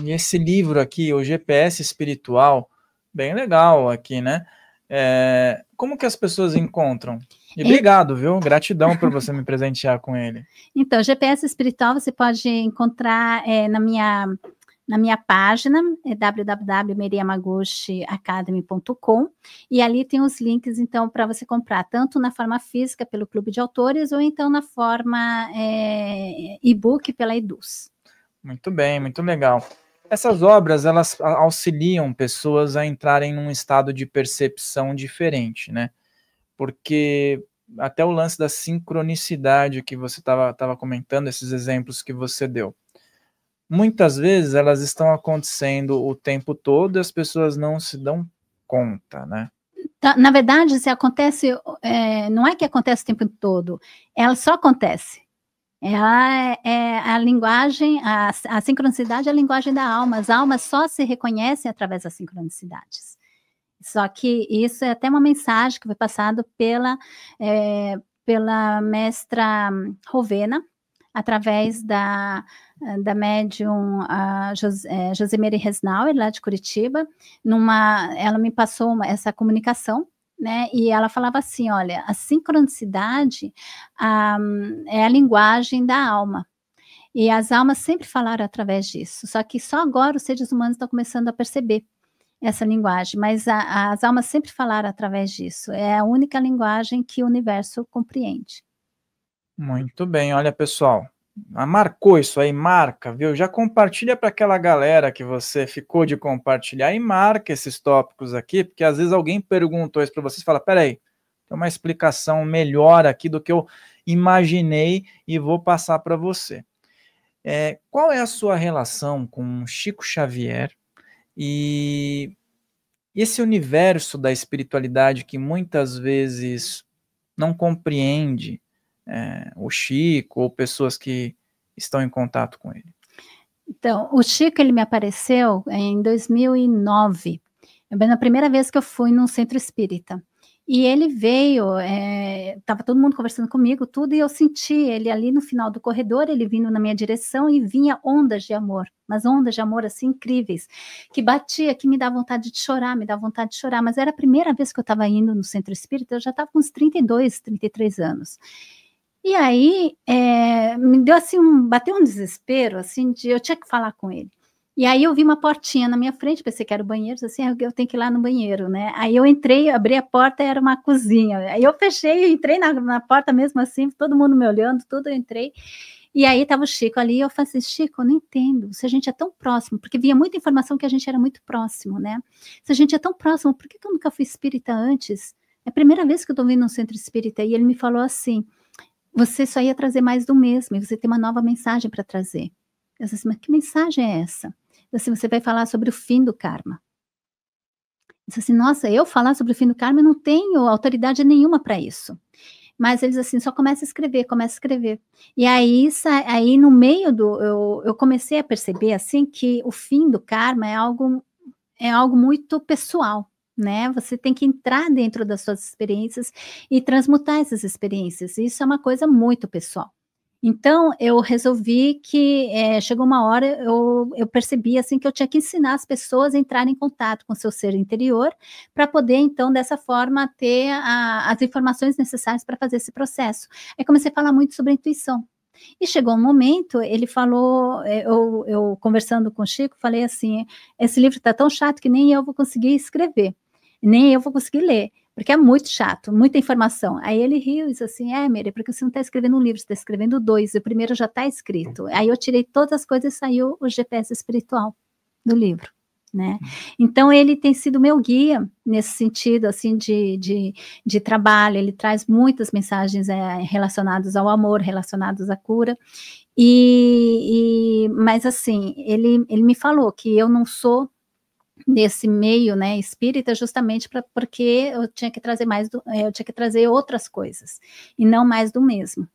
E esse livro aqui, o GPS Espiritual, bem legal aqui, né? Como que as pessoas encontram? E obrigado, viu? Gratidão por você me presentear com ele. Então, GPS Espiritual você pode encontrar na minha página, www.meiriamaguchiacademy.com, e ali tem os links, então, para você comprar, tanto na forma física, pelo Clube de Autores, ou então na forma e-book pela Eduz. Muito bem, muito legal. Essas obras, elas auxiliam pessoas a entrarem num estado de percepção diferente, né? Porque até o lance da sincronicidade que você estava comentando, esses exemplos que você deu. muitas vezes elas estão acontecendo o tempo todo e as pessoas não se dão conta, né? Na verdade, se acontece, não é que acontece o tempo todo, ela só acontece. Ela é a linguagem, a sincronicidade é a linguagem da alma. As almas só se reconhecem através das sincronicidades. Só que isso é até uma mensagem que foi passada pela mestra Rovena, através da médium Josemere Resnauer, lá de Curitiba. Ela me passou essa comunicação, né? E ela falava assim: olha, a sincronicidade é a linguagem da alma. E as almas sempre falaram através disso, só que só agora os seres humanos estão começando a perceber essa linguagem, mas as almas sempre falaram através disso. É a única linguagem que o universo compreende. Muito bem, olha, pessoal, marcou isso aí, marca, viu? Já compartilha para aquela galera que você ficou de compartilhar e marca esses tópicos aqui, porque às vezes alguém perguntou isso para vocês e fala: peraí, tem uma explicação melhor aqui do que eu imaginei e vou passar para você. Qual é a sua relação com Chico Xavier e esse universo da espiritualidade que muitas vezes não compreende o Chico ou pessoas que estão em contato com ele? Então, o Chico, ele me apareceu em 2009, na primeira vez que eu fui num centro espírita. E ele veio, estava todo mundo conversando comigo, tudo, e eu senti ele ali no final do corredor, ele vindo na minha direção e vinha ondas de amor, mas ondas de amor assim incríveis, que batia, que me dava vontade de chorar, mas era a primeira vez que eu estava indo no centro espírita, eu já estava com uns 32, 33 anos. E aí, me deu assim, bateu um desespero, assim, eu tinha que falar com ele. E aí eu vi uma portinha na minha frente, pensei que era o banheiro, assim, eu tenho que ir lá no banheiro, né? Aí eu entrei, abri a porta, era uma cozinha. Aí eu fechei, entrei na porta mesmo assim, todo mundo me olhando, tudo, eu entrei. E aí estava o Chico ali, e eu falei assim: Chico, eu não entendo, se a gente é tão próximo, porque vinha muita informação que a gente era muito próximo, né? Se a gente é tão próximo, por que eu nunca fui espírita antes? É a primeira vez que eu estou vindo num centro espírita. E ele me falou assim: você só ia trazer mais do mesmo, e você tem uma nova mensagem para trazer. Eu disse assim: mas que mensagem é essa? Assim, você vai falar sobre o fim do karma. Eu disse assim: nossa, eu falar sobre o fim do karma, eu não tenho autoridade nenhuma para isso. Mas eles assim: só começa a escrever, começa a escrever. E aí no meio eu comecei a perceber assim que o fim do karma é algo muito pessoal, né? Você tem que entrar dentro das suas experiências e transmutar essas experiências. Isso é uma coisa muito pessoal. Então, eu resolvi que chegou uma hora, eu percebi assim que eu tinha que ensinar as pessoas a entrarem em contato com o seu ser interior, para poder, então, dessa forma, ter as informações necessárias para fazer esse processo. Aí comecei a falar muito sobre a intuição. E chegou um momento, ele falou, eu conversando com o Chico, falei assim: esse livro está tão chato que nem eu vou conseguir escrever, nem eu vou conseguir ler, porque é muito chato, muita informação. Aí ele riu e disse assim: Mary, porque você não está escrevendo um livro, você está escrevendo 2, o primeiro já está escrito. Aí eu tirei todas as coisas e saiu o GPS espiritual do livro, né? Então ele tem sido meu guia nesse sentido, assim, de trabalho. Ele traz muitas mensagens relacionadas ao amor, relacionadas à cura. Mas assim, ele me falou que eu não sou nesse meio, né, espírita, justamente porque eu tinha que trazer eu tinha que trazer outras coisas e não mais do mesmo,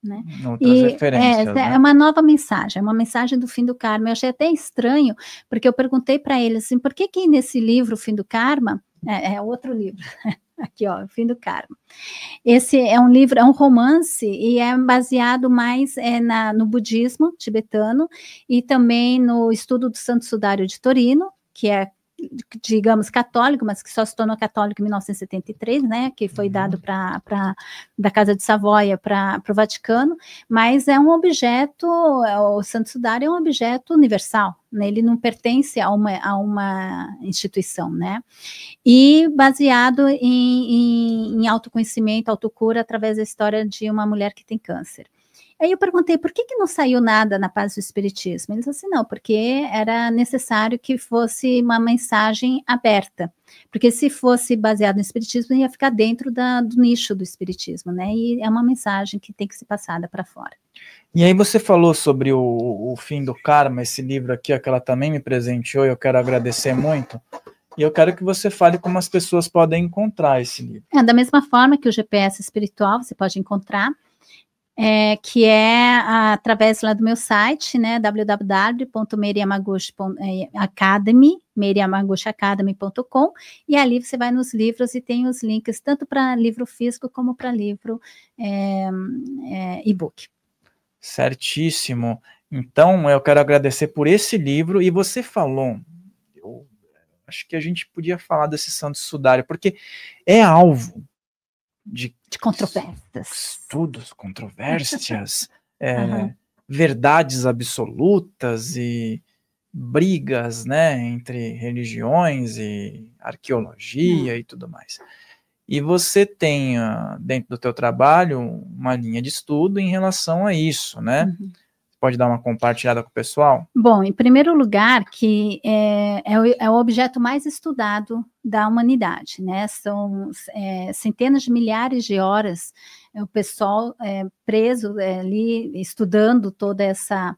né? Outras referências, né? É uma nova mensagem, é uma mensagem do fim do karma. Eu achei até estranho, porque eu perguntei para ele assim: por que nesse livro, O Fim do Karma, é outro livro, aqui ó, O Fim do Karma. Esse é um livro, é um romance e é baseado mais no budismo tibetano e também no estudo do Santo Sudário de Torino, que é, digamos, católico, mas que só se tornou católico em 1973, né, que foi dado da Casa de Savoia para o Vaticano, mas é um objeto, o Santo Sudário é um objeto universal, né, ele não pertence a uma instituição, né, e baseado em autoconhecimento, autocura, através da história de uma mulher que tem câncer. Aí eu perguntei, por que não saiu nada na Paz do Espiritismo? Ele disse assim, não, porque era necessário que fosse uma mensagem aberta, porque se fosse baseado no Espiritismo, ia ficar dentro do nicho do Espiritismo, né, e é uma mensagem que tem que ser passada para fora. E aí você falou sobre o fim do karma, esse livro aqui, ó, que ela também me presenteou, e eu quero agradecer muito, e eu quero que você fale como as pessoas podem encontrar esse livro. Da mesma forma que o GPS espiritual, você pode encontrar, que é através lá do meu site, né, www.meiriamaguchi.academy.com, e ali você vai nos livros e tem os links tanto para livro físico como para livro e-book. Certíssimo. Então, eu quero agradecer por esse livro, e você falou, eu acho que a gente podia falar desse Santo Sudário, porque é alvo de controvérsias, estudos, controvérsias, verdades absolutas e brigas, né, entre religiões e arqueologia e tudo mais. E você tem dentro do teu trabalho uma linha de estudo em relação a isso, né? Pode dar uma compartilhada com o pessoal? Bom, em primeiro lugar, que é o objeto mais estudado da humanidade, né? São centenas de milhares de horas o pessoal preso ali estudando toda essas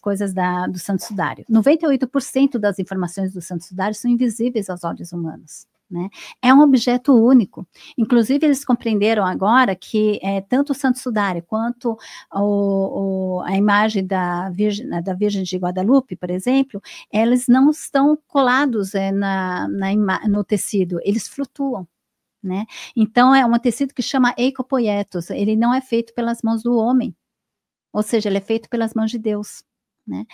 coisas do Santo Sudário. 98% das informações do Santo Sudário são invisíveis aos olhos humanos. Né? É um objeto único. Inclusive, eles compreenderam agora que tanto o Santo Sudário quanto a imagem da Virgem de Guadalupe, por exemplo, eles não estão colados no tecido, eles flutuam. Né? Então, é um tecido que chama eicopoietos, ele não é feito pelas mãos do homem, ou seja, ele é feito pelas mãos de Deus. Né?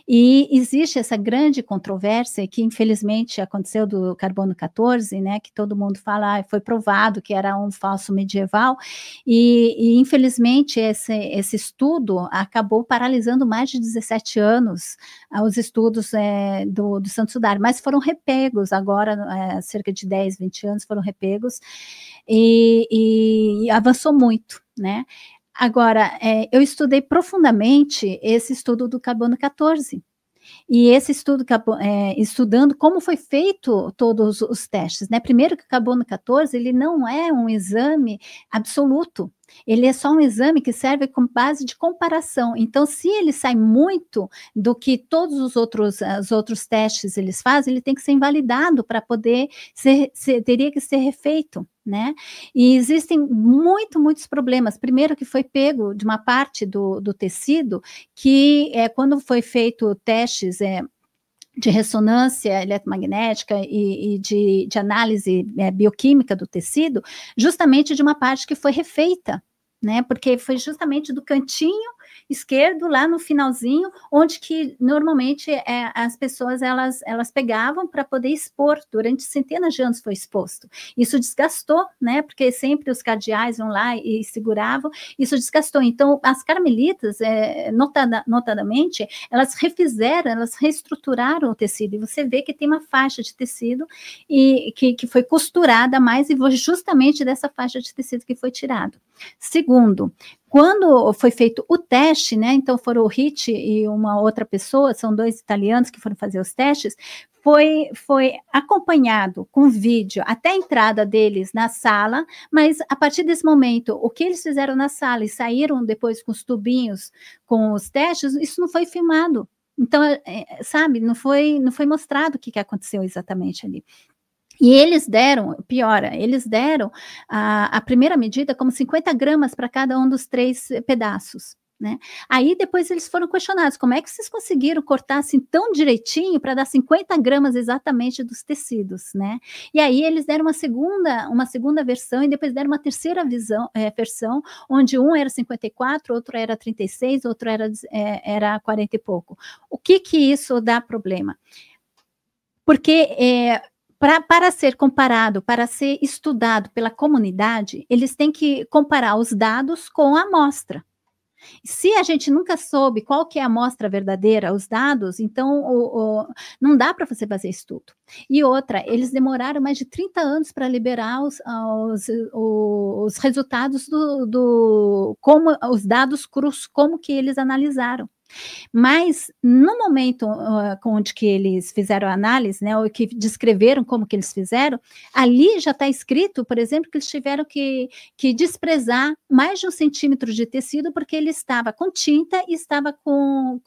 E existe essa grande controvérsia que infelizmente aconteceu do carbono 14, né, que todo mundo fala, foi provado que era um falso medieval, e infelizmente esse estudo acabou paralisando mais de 17 anos os estudos do Santo Sudário, mas foram repegos agora, cerca de 10, 20 anos foram repegos, e avançou muito, né? Agora, eu estudei profundamente esse estudo do carbono 14, e esse estudo, estudando como foi feito todos os testes, né? Primeiro que o carbono 14, ele não é um exame absoluto, ele é só um exame que serve como base de comparação. Então, se ele sai muito do que todos os outros testes eles fazem, ele tem que ser invalidado para poder teria que ser refeito. Né? E existem muitos problemas. Primeiro que foi pego de uma parte do tecido que quando foi feito testes de ressonância eletromagnética e de análise bioquímica do tecido, justamente de uma parte que foi refeita, né? Porque foi justamente do cantinho esquerdo, lá no finalzinho, onde que normalmente as pessoas elas pegavam para poder expor, durante centenas de anos foi exposto. Isso desgastou, né? Porque sempre os cardeais vão lá e seguravam, isso desgastou. Então, as carmelitas, notadamente, elas refizeram, elas reestruturaram o tecido, e você vê que tem uma faixa de tecido e que foi costurada mais, e foi justamente dessa faixa de tecido que foi tirado. Segundo, quando foi feito o teste, né, então foram o Ricci e uma outra pessoa, são 2 italianos que foram fazer os testes, foi acompanhado com vídeo até a entrada deles na sala, mas a partir desse momento, o que eles fizeram na sala e saíram depois com os tubinhos, com os testes, isso não foi filmado. Então, sabe, não foi mostrado o que aconteceu exatamente ali. E eles deram a primeira medida como 50 gramas para cada um dos 3 pedaços, né? Aí depois eles foram questionados, como é que vocês conseguiram cortar assim tão direitinho para dar 50 gramas exatamente dos tecidos, né? E aí eles deram uma segunda versão, e depois deram uma terceira versão, onde um era 54, outro era 36, outro era 40 e pouco. O que isso dá problema? Porque para ser comparado, para ser estudado pela comunidade, eles têm que comparar os dados com a amostra. Se a gente nunca soube qual que é a amostra verdadeira, os dados, então não dá para você fazer estudo. E outra, eles demoraram mais de 30 anos para liberar os resultados como os dados crus, como que eles analisaram. Mas no momento onde que eles fizeram a análise, né, ou que descreveram como que eles fizeram, ali já está escrito, por exemplo, que eles tiveram que desprezar mais de 1 centímetro de tecido, porque ele estava com tinta e estava com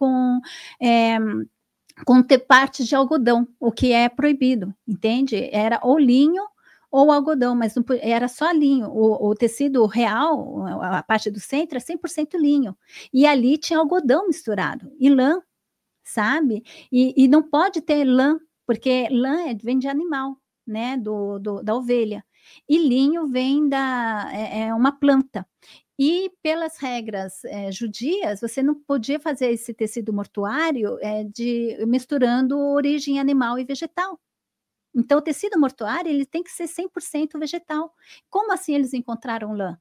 partes de algodão, o que é proibido, entende? Era ou linho ou algodão, mas não, era só linho. O tecido real, a parte do centro, é 100% linho. E ali tinha algodão misturado, e lã, sabe? E não pode ter lã, porque lã vem de animal, né? Da ovelha. E linho vem é uma planta. E pelas regras judias, você não podia fazer esse tecido mortuário misturando origem animal e vegetal. Então, o tecido mortuário, ele tem que ser 100% vegetal. Como assim eles encontraram lã?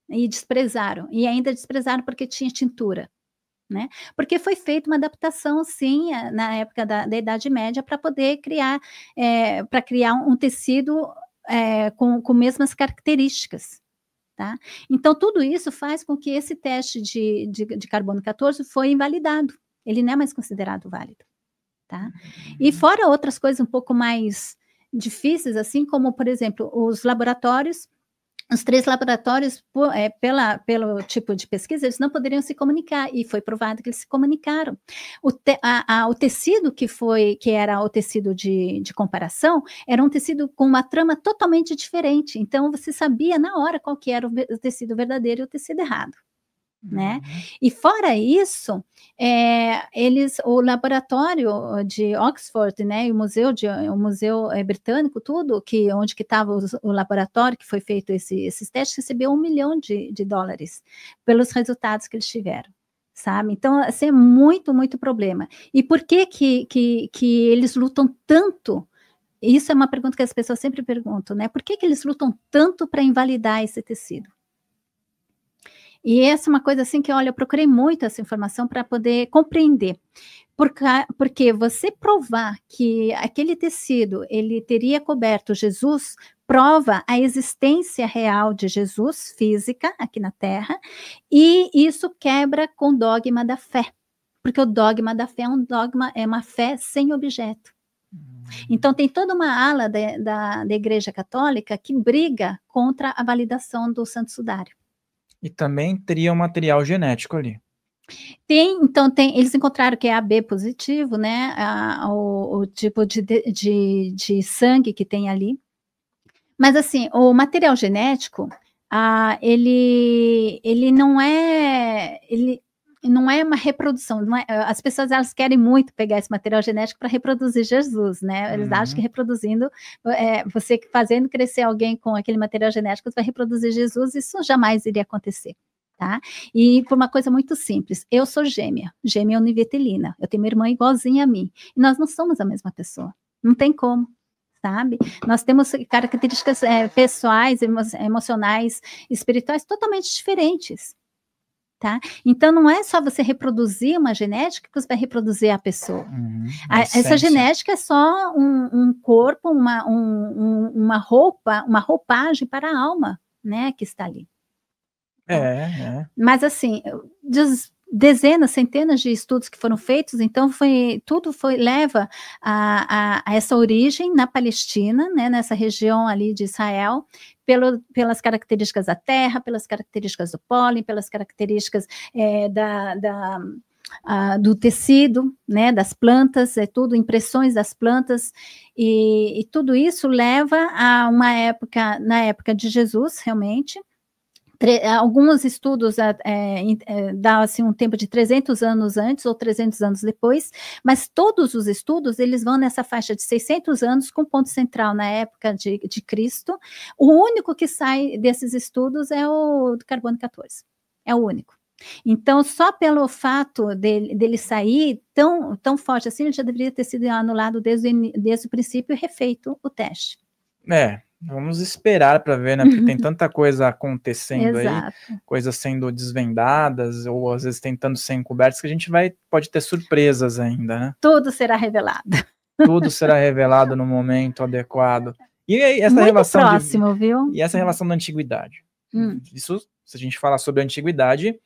E desprezaram. E ainda desprezaram porque tinha tintura, né? Porque foi feita uma adaptação, sim, na época da Idade Média, para poder criar, um tecido com mesmas características. Tá? Então, tudo isso faz com que esse teste de carbono 14 foi invalidado. Ele não é mais considerado válido. Tá? E fora outras coisas um pouco mais difíceis, assim como, por exemplo, os 3 laboratórios, pelo tipo de pesquisa, eles não poderiam se comunicar, e foi provado que eles se comunicaram. O tecido que era o tecido de comparação, era um tecido com uma trama totalmente diferente, então você sabia na hora qual que era o tecido verdadeiro e o tecido errado. Né? E fora isso, o laboratório de Oxford, né, e o museu britânico, tudo onde que estava o laboratório que foi feito esses testes, recebeu $1 milhão pelos resultados que eles tiveram, sabe? Então, assim, é muito, muito problema. E por que eles lutam tanto? Isso é uma pergunta que as pessoas sempre perguntam, né? Por que eles lutam tanto para invalidar esse tecido? E essa é uma coisa assim que, olha, eu procurei muito essa informação para poder compreender. Porque você provar que aquele tecido, ele teria coberto Jesus, prova a existência real de Jesus, física, aqui na Terra, e isso quebra com o dogma da fé. Porque o dogma da fé é uma fé sem objeto. Então, tem toda uma ala da Igreja Católica que briga contra a validação do Santo Sudário. E também teria um material genético ali. Eles encontraram que é AB positivo, né? O tipo de sangue que tem ali. Mas, assim, o material genético, ele não é. Não é uma reprodução, as pessoas elas querem muito pegar esse material genético para reproduzir Jesus, né? Eles acham que reproduzindo, você fazendo crescer alguém com aquele material genético, você vai reproduzir Jesus, isso jamais iria acontecer, tá? E por uma coisa muito simples, eu sou gêmea univetelina, eu tenho uma irmã igualzinha a mim, e nós não somos a mesma pessoa, não tem como. Sabe? Nós temos características pessoais, emocionais, espirituais totalmente diferentes. Tá? Então, não é só você reproduzir uma genética que você vai reproduzir a pessoa. Essa genética é só um corpo, uma roupagem para a alma, né, que está ali. Mas, assim, dezenas, centenas de estudos que foram feitos, então tudo leva a essa origem na Palestina, né, nessa região ali de Israel, pelas características da terra, pelas características do pólen, pelas características do tecido, né, das plantas, tudo, impressões das plantas, e tudo isso leva a uma época, na época de Jesus, realmente. Alguns estudos dão assim, um tempo de 300 anos antes ou 300 anos depois, mas todos os estudos eles vão nessa faixa de 600 anos, com ponto central na época de Cristo. O único que sai desses estudos é o do carbono 14, é o único. Então, só pelo fato dele sair tão forte assim, ele já deveria ter sido anulado desde o princípio e refeito o teste. Vamos esperar para ver, né? Porque tem tanta coisa acontecendo aí, Exato. coisas sendo desvendadas, ou às vezes tentando ser encobertas, que a gente pode ter surpresas ainda, né? Tudo será revelado. Tudo será revelado no momento adequado. E aí, essa Muito relação próximo, viu? E essa relação da antiguidade. Isso, se a gente falar sobre a antiguidade,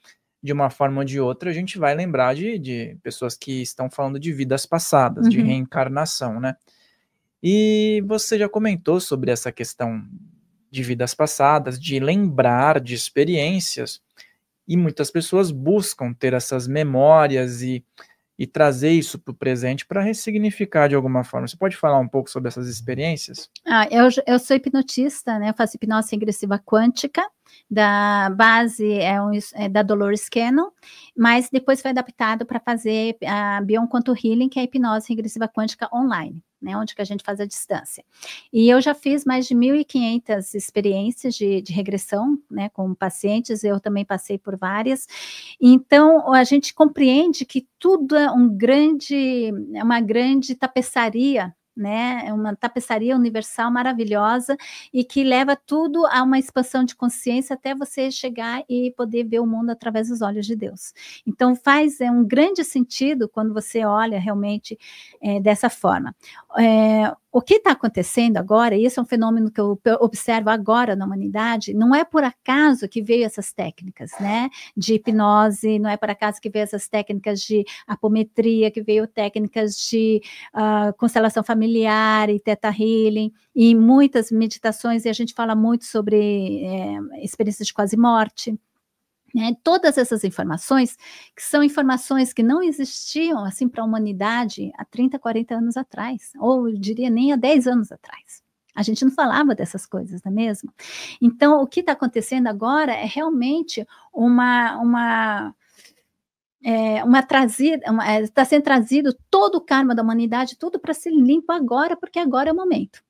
de uma forma ou de outra, a gente vai lembrar de pessoas que estão falando de vidas passadas, de reencarnação, né? E você já comentou sobre essa questão de vidas passadas, de lembrar de experiências, e muitas pessoas buscam ter essas memórias e trazer isso para o presente para ressignificar de alguma forma. Você pode falar um pouco sobre essas experiências? Eu sou hipnotista, né? Eu faço hipnose regressiva quântica, da base é da Dolores Cannon, mas depois foi adaptado para fazer a Beyond Quantum Healing, que é a hipnose regressiva quântica online, né? Onde que a gente faz a distância. E eu já fiz mais de 1.500 experiências de regressão, né? Com pacientes, eu também passei por várias. Então, a gente compreende que tudo é uma grande tapeçaria, né? É uma tapeçaria universal maravilhosa e que leva tudo a uma expansão de consciência até você chegar e poder ver o mundo através dos olhos de Deus. Então faz um grande sentido quando você olha realmente dessa forma. O que está acontecendo agora, e esse é um fenômeno que eu observo agora na humanidade, não é por acaso que veio essas técnicas, né, de hipnose, não é por acaso que veio essas técnicas de apometria, que veio técnicas de constelação familiar e Theta Healing, e muitas meditações, e a gente fala muito sobre experiências de quase morte. Todas essas informações, que são informações que não existiam assim para a humanidade há 30, 40 anos atrás, ou eu diria nem há 10 anos atrás. A gente não falava dessas coisas, não é mesmo? Então, o que está acontecendo agora é realmente está sendo trazido todo o karma da humanidade, tudo para ser limpo agora, porque agora é o momento.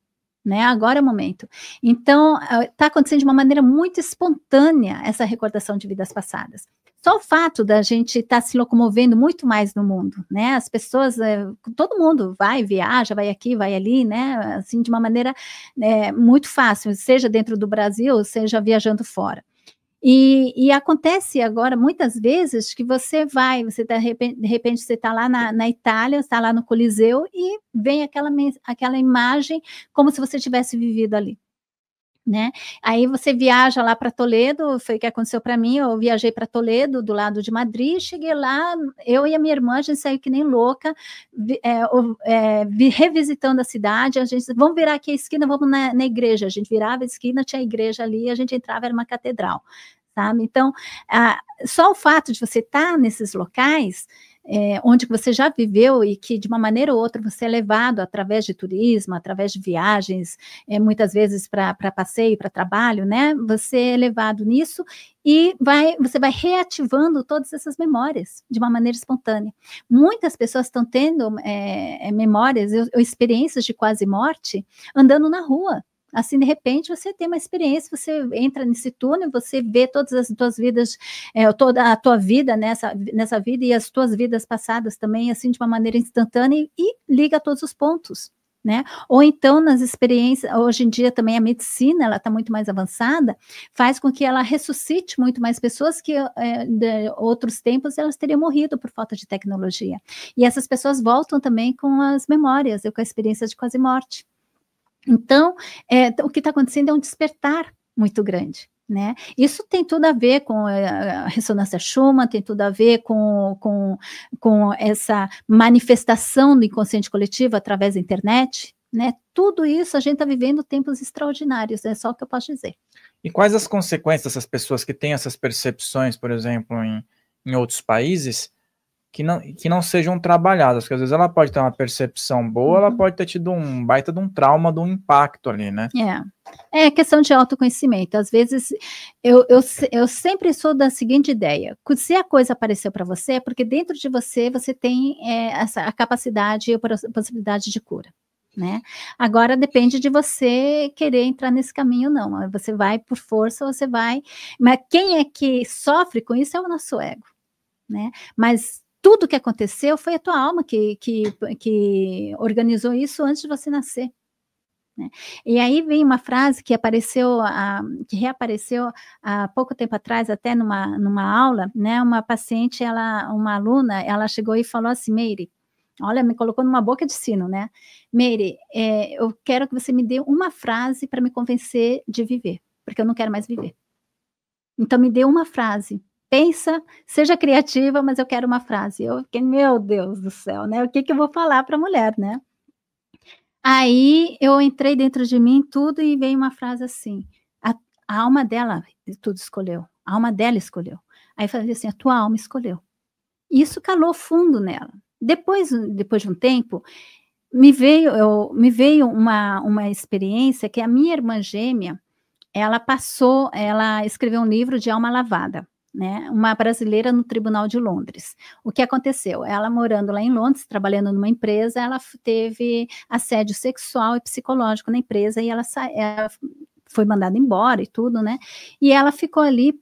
Né? Agora é o momento. Então, está acontecendo de uma maneira muito espontânea essa recordação de vidas passadas. Só o fato da gente estar se locomovendo muito mais no mundo, né? As pessoas, todo mundo vai, viaja, vai aqui, vai ali, né? Assim, de uma maneira muito fácil, seja dentro do Brasil, seja viajando fora. E acontece agora, muitas vezes, que você de repente você está lá na Itália, está lá no Coliseu e vem aquela imagem como se você tivesse vivido ali, né? Aí você viaja lá para Toledo, foi o que aconteceu para mim, eu viajei para Toledo, do lado de Madrid, cheguei lá, eu e a minha irmã, a gente saiu que nem louca, revisitando a cidade, a gente, vamos virar aqui a esquina, vamos na igreja, a gente virava a esquina, tinha a igreja ali, a gente entrava, era uma catedral, sabe? Então, só o fato de você estar nesses locais, onde você já viveu e que de uma maneira ou outra você é levado através de turismo, através de viagens, muitas vezes para passeio, para trabalho, né? Você é levado nisso e você vai reativando todas essas memórias de uma maneira espontânea. Muitas pessoas estão tendo memórias, experiências de quase morte andando na rua. Assim, de repente, você tem uma experiência, você entra nesse túnel, você vê todas as tuas vidas, toda a tua vida nessa vida e as tuas vidas passadas também, assim, de uma maneira instantânea e liga todos os pontos, né? Ou então, nas experiências, hoje em dia também a medicina, ela está muito mais avançada, faz com que ela ressuscite muito mais pessoas que de outros tempos elas teriam morrido por falta de tecnologia. E essas pessoas voltam também com as memórias, com a experiência de quase morte. Então, o que está acontecendo é um despertar muito grande, né? Isso tem tudo a ver com a ressonância Schumann, tem tudo a ver com essa manifestação do inconsciente coletivo através da internet, né? Tudo isso a gente está vivendo tempos extraordinários, é só o que eu posso dizer. E quais as consequências dessas pessoas que têm essas percepções, por exemplo, em outros países, que não sejam trabalhadas, porque às vezes ela pode ter uma percepção boa, ela pode ter tido um baita de um trauma, de um impacto ali, né? É questão de autoconhecimento. Às vezes, eu sempre sou da seguinte ideia: se a coisa apareceu para você, é porque dentro de você tem a capacidade e a possibilidade de cura, né? Agora depende de você querer entrar nesse caminho, não. Você vai por força, você vai. Mas quem é que sofre com isso é o nosso ego, né? Mas tudo que aconteceu foi a tua alma que organizou isso antes de você nascer. né? E aí vem uma frase que que reapareceu há pouco tempo atrás, até numa aula, né? Uma paciente, uma aluna, ela chegou e falou assim: Meire, olha, me colocou numa boca de sino, né? Meire, eu quero que você me dê uma frase para me convencer de viver, porque eu não quero mais viver. Então me dê uma frase. Pensa, seja criativa, mas eu quero uma frase. Eu fiquei, meu Deus do céu, né? O que eu vou falar para a mulher, né? Aí eu entrei dentro de mim tudo e veio uma frase assim: a alma dela tudo escolheu, a alma dela escolheu. Aí eu falei assim: a tua alma escolheu. E isso calou fundo nela. Depois de um tempo, me veio uma experiência que a minha irmã gêmea, ela escreveu um livro de alma lavada, né? Uma brasileira no Tribunal de Londres. O que aconteceu? Ela morando lá em Londres, trabalhando numa empresa, ela teve assédio sexual e psicológico na empresa e ela foi mandada embora e tudo, né? E ela ficou ali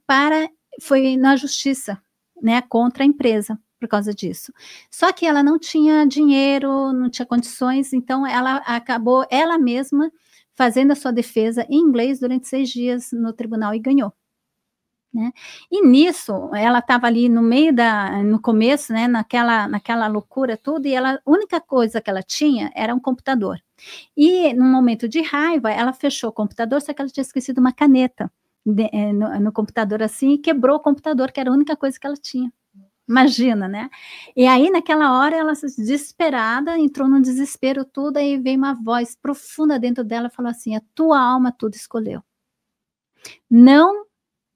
foi na justiça, né? Contra a empresa por causa disso. Só que ela não tinha dinheiro, não tinha condições, então ela acabou ela mesma fazendo a sua defesa em inglês durante 6 dias no tribunal e ganhou, né? E nisso, ela estava ali no começo, né, naquela loucura tudo, e a única coisa que ela tinha era um computador. E num momento de raiva, ela fechou o computador, só que ela tinha esquecido uma caneta no computador assim, e quebrou o computador, que era a única coisa que ela tinha. Imagina, né? E aí, naquela hora, ela, desesperada, entrou num desespero tudo, aí veio uma voz profunda dentro dela e falou assim: a tua alma tudo escolheu. Não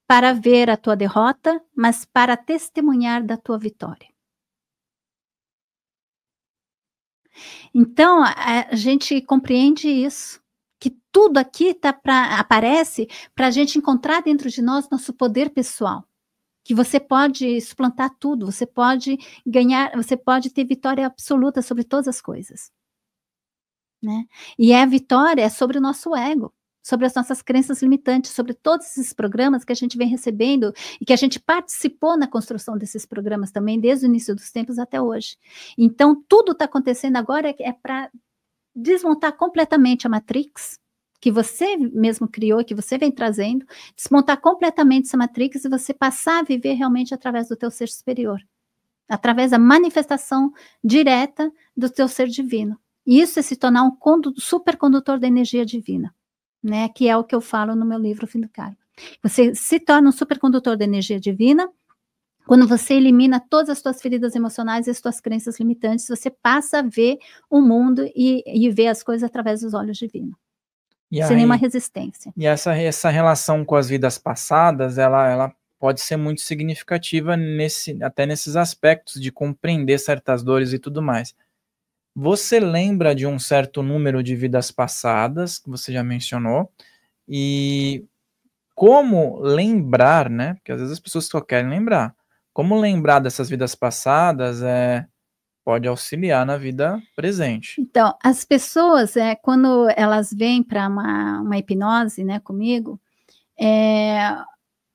para ver a tua derrota, mas para testemunhar da tua vitória. Então, a gente compreende isso, que tudo aqui aparece para a gente encontrar dentro de nós nosso poder pessoal. Que você pode suplantar tudo, você pode ganhar, você pode ter vitória absoluta sobre todas as coisas, né? E a vitória é sobre o nosso ego, sobre as nossas crenças limitantes, sobre todos esses programas que a gente vem recebendo e que a gente participou na construção desses programas também, desde o início dos tempos até hoje. Então, tudo está acontecendo agora para desmontar completamente a Matrix, que você mesmo criou, que você vem trazendo, desmontar completamente essa matrix e você passar a viver realmente através do teu ser superior, através da manifestação direta do teu ser divino. E isso é se tornar um supercondutor da energia divina, né? Que é o que eu falo no meu livro Fim do Karma. Você se torna um supercondutor da energia divina quando você elimina todas as suas feridas emocionais e as suas crenças limitantes, você passa a ver o mundo e ver as coisas através dos olhos divinos. Sem nenhuma resistência. E essa relação com as vidas passadas, ela pode ser muito significativa até nesses aspectos de compreender certas dores e tudo mais. Você lembra de um certo número de vidas passadas, que você já mencionou, e como lembrar, né? Porque às vezes as pessoas só querem lembrar. Como lembrar dessas vidas passadas pode auxiliar na vida presente. Então, as pessoas, quando elas vêm para uma hipnose, né, comigo,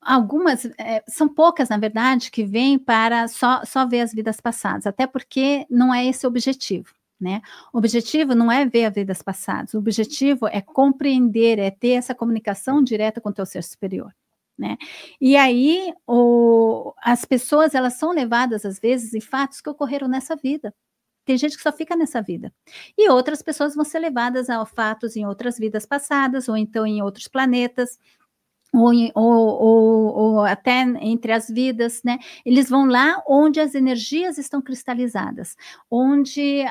algumas, são poucas, na verdade, que vêm para só ver as vidas passadas, até porque não é esse o objetivo, né? O objetivo não é ver as vidas passadas, o objetivo é compreender, é ter essa comunicação direta com o teu ser superior. Né? E aí, as pessoas, elas são levadas, às vezes, em fatos que ocorreram nessa vida. Tem gente que só fica nessa vida. E outras pessoas vão ser levadas a fatos em outras vidas passadas, ou então em outros planetas, ou até entre as vidas, né? Eles vão lá onde as energias estão cristalizadas, onde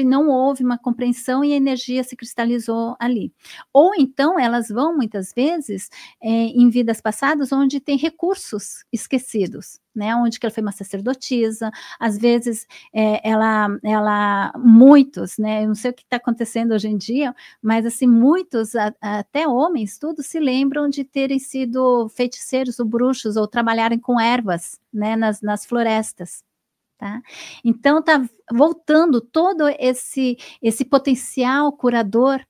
não houve uma compreensão e a energia se cristalizou ali. Ou então elas vão, muitas vezes, em vidas passadas, onde tem recursos esquecidos, né, onde que ela foi uma sacerdotisa, às vezes muitos, né, eu não sei o que está acontecendo hoje em dia, mas assim, muitos, até homens, tudo se lembram de terem sido feiticeiros ou bruxos, ou trabalharem com ervas, né, nas florestas. Tá? Então está voltando todo esse potencial curador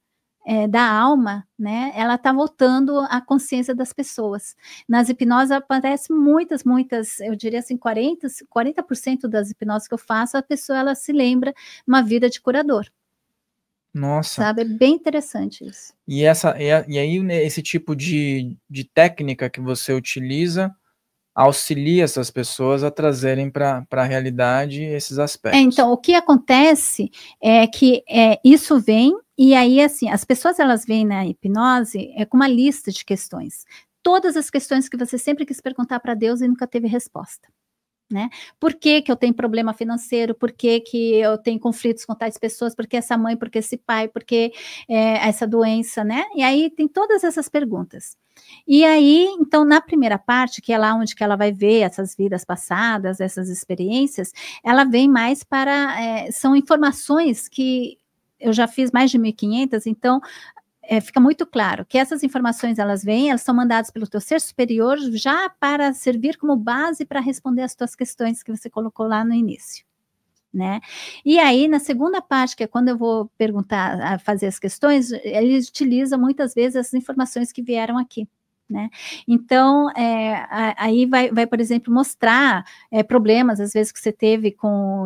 da alma, né? Ela está voltando à consciência das pessoas. Nas hipnoses aparecem muitas, eu diria assim, 40% das hipnoses que eu faço, a pessoa ela se lembra uma vida de curador. Nossa. Sabe? É bem interessante isso. E aí, né, esse tipo de técnica que você utiliza auxilia essas pessoas a trazerem para a realidade esses aspectos. Então, o que acontece é que isso vem, e aí, assim, as pessoas elas vêm na hipnose com uma lista de questões. Todas as questões que você sempre quis perguntar para Deus e nunca teve resposta. Né? Por que eu tenho problema financeiro? Por que eu tenho conflitos com tais pessoas? Por que essa mãe? Por que esse pai? Por que essa doença, né? E aí tem todas essas perguntas. E aí, então, na primeira parte, que é lá onde que ela vai ver essas vidas passadas, essas experiências, ela vem mais para, são informações que eu já fiz mais de 1.500, então fica muito claro que essas informações elas são mandadas pelo teu ser superior já para servir como base para responder as tuas questões que você colocou lá no início, né? E aí na segunda parte, que é quando eu vou perguntar, fazer as questões, ele utiliza muitas vezes essas informações que vieram aqui. Né? Então, aí vai, por exemplo, mostrar problemas, às vezes, que você teve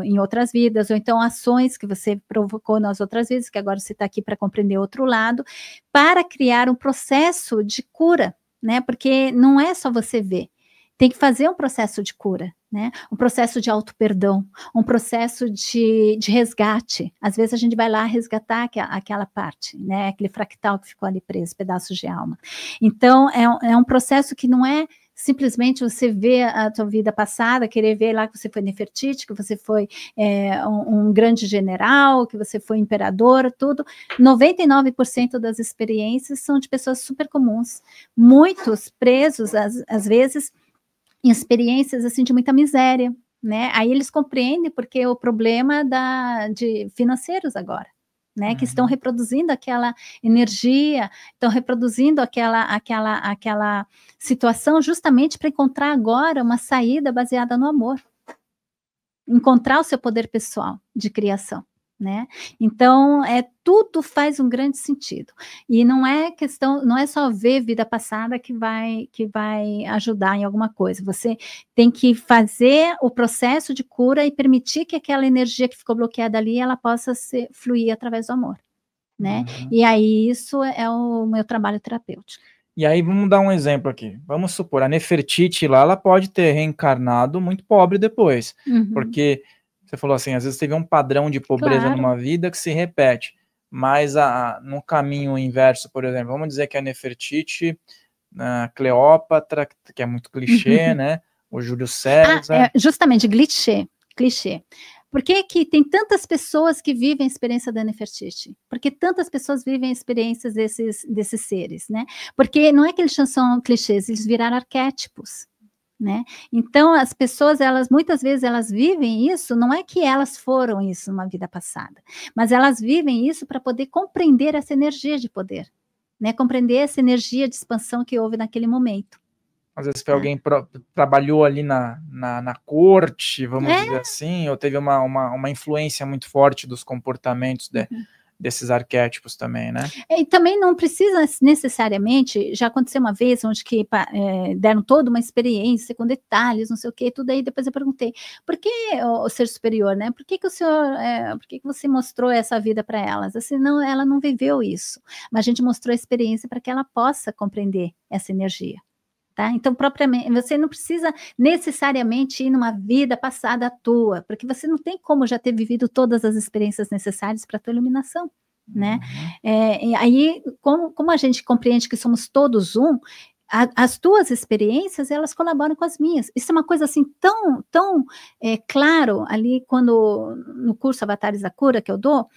em outras vidas, ou então ações que você provocou nas outras vidas, que agora você está aqui para compreender outro lado, para criar um processo de cura, né? Porque não é só você ver, tem que fazer um processo de cura, né? Um processo de auto-perdão, um processo de resgate. Às vezes a gente vai lá resgatar aquela parte, né? Aquele fractal que ficou ali preso, pedaços de alma. Então, é um processo que não é simplesmente você ver a tua vida passada, querer ver lá que você foi Nefertiti, que você foi um grande general, que você foi imperador, tudo. 99% das experiências são de pessoas super comuns, muitos presos, às vezes, em experiências assim de muita miséria, né? Aí eles compreendem porque o problema de financeiros agora, né? Que estão reproduzindo aquela energia, estão reproduzindo aquela situação justamente para encontrar agora uma saída baseada no amor, encontrar o seu poder pessoal de criação. Né? Então, tudo faz um grande sentido. E não é só ver vida passada que vai ajudar em alguma coisa. Você tem que fazer o processo de cura e permitir que aquela energia que ficou bloqueada ali, ela possa fluir através do amor. Né? E aí, isso é o meu trabalho terapêutico. E aí, vamos dar um exemplo aqui. Vamos supor, a Nefertiti lá, ela pode ter reencarnado muito pobre depois. Porque você falou assim, às vezes teve um padrão de pobreza numa vida que se repete, mas no caminho inverso, por exemplo, vamos dizer que a Nefertiti, a Cleópatra, que é muito clichê, né? O Júlio César. Justamente, clichê. Por que tem tantas pessoas que vivem a experiência da Nefertiti? Porque tantas pessoas vivem experiências desses seres, né? Porque não é que eles são clichês, eles viraram arquétipos. Né? Então, as pessoas, muitas vezes, elas vivem isso, não é que elas foram isso numa vida passada, mas elas vivem isso para poder compreender essa energia de poder, né? Compreender essa energia de expansão que houve naquele momento. Às vezes foi alguém trabalhou ali na corte, vamos dizer assim, ou teve uma influência muito forte dos comportamentos desses arquétipos também, né? E também não precisa necessariamente, já aconteceu uma vez, onde que deram toda uma experiência com detalhes, não sei o que, tudo aí, depois eu perguntei, por que o ser superior, né? Por que o senhor, por que você mostrou essa vida para elas? Assim, não, ela não viveu isso, mas a gente mostrou a experiência para que ela possa compreender essa energia. Tá? Então, propriamente, você não precisa necessariamente ir numa vida passada tua, porque você não tem como já ter vivido todas as experiências necessárias para a tua iluminação, né? E aí, como a gente compreende que somos todos as tuas experiências, elas colaboram com as minhas. Isso é uma coisa assim tão claro ali no curso Avatares da Cura que eu dou,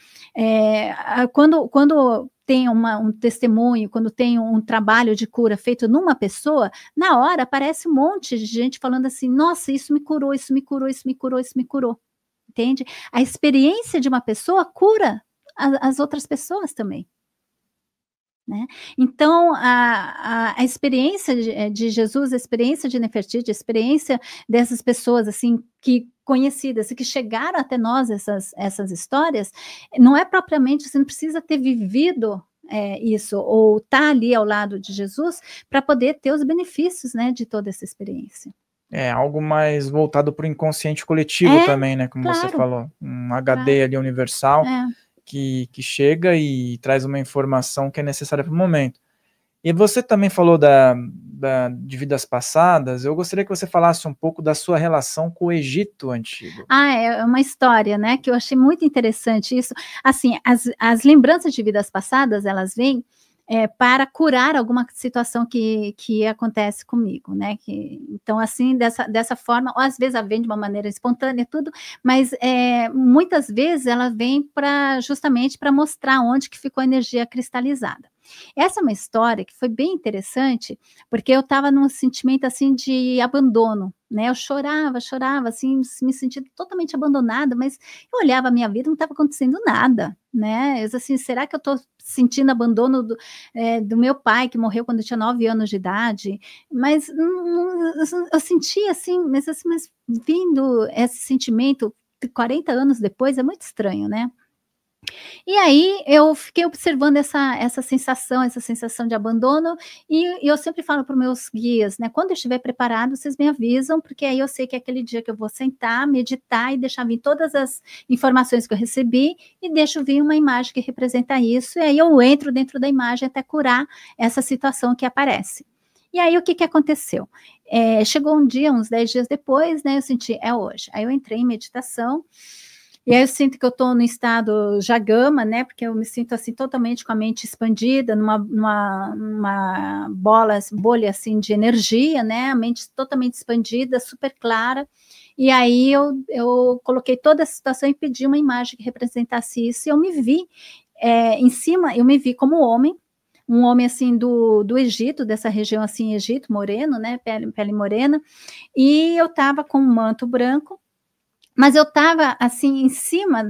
quando tem um testemunho, quando tem um trabalho de cura feito numa pessoa, na hora aparece um monte de gente falando assim, nossa, isso me curou, isso me curou, isso me curou, isso me curou, entende? A experiência de uma pessoa cura as outras pessoas também. Né? Então, a experiência de Jesus, a experiência de Nefertiti, a experiência dessas pessoas assim que conhecidas e que chegaram até nós, essas histórias, não é propriamente, você não precisa ter vivido isso, ou estar ali ao lado de Jesus para poder ter os benefícios, né, de toda essa experiência. É algo mais voltado para o inconsciente coletivo também, né? Como você falou, um HD ali universal. que chega e traz uma informação que é necessária para o momento. E você também falou de vidas passadas. Eu gostaria que você falasse um pouco da sua relação com o Egito Antigo. É uma história, né, que eu achei muito interessante isso. Assim, as lembranças de vidas passadas, elas vêm para curar alguma situação que acontece comigo, né? Então, assim, dessa forma, ou às vezes ela vem de uma maneira espontânea, tudo, mas muitas vezes ela vem justamente para mostrar onde que ficou a energia cristalizada. Essa é uma história que foi bem interessante, porque eu estava num sentimento assim de abandono, né? Eu chorava, assim, me sentindo totalmente abandonada, mas eu olhava a minha vida, não estava acontecendo nada, né? Eu assim, será que eu estou sentindo abandono do meu pai, que morreu quando eu tinha 9 anos de idade? Mas eu sentia assim, mas vindo esse sentimento 40 anos depois, é muito estranho, né? E aí eu fiquei observando essa sensação de abandono, e eu sempre falo para os meus guias, né, quando eu estiver preparado, vocês me avisam, porque aí eu sei que é aquele dia que eu vou sentar, meditar e deixar vir todas as informações que eu recebi, e deixo vir uma imagem que representa isso, e aí eu entro dentro da imagem até curar essa situação que aparece. E aí o que aconteceu? Chegou um dia, uns 10 dias depois, né, eu senti, hoje. Aí eu entrei em meditação, e aí eu sinto que eu estou no estado já gama, né? Porque eu me sinto assim totalmente com a mente expandida, numa bolha assim de energia, né? A mente totalmente expandida, super clara. E aí eu coloquei toda a situação e pedi uma imagem que representasse isso. E eu me vi em cima, eu me vi como homem, um homem assim do Egito, dessa região assim, Egito, moreno, né? Pele morena. E eu estava com um manto branco. Mas eu estava, assim, em cima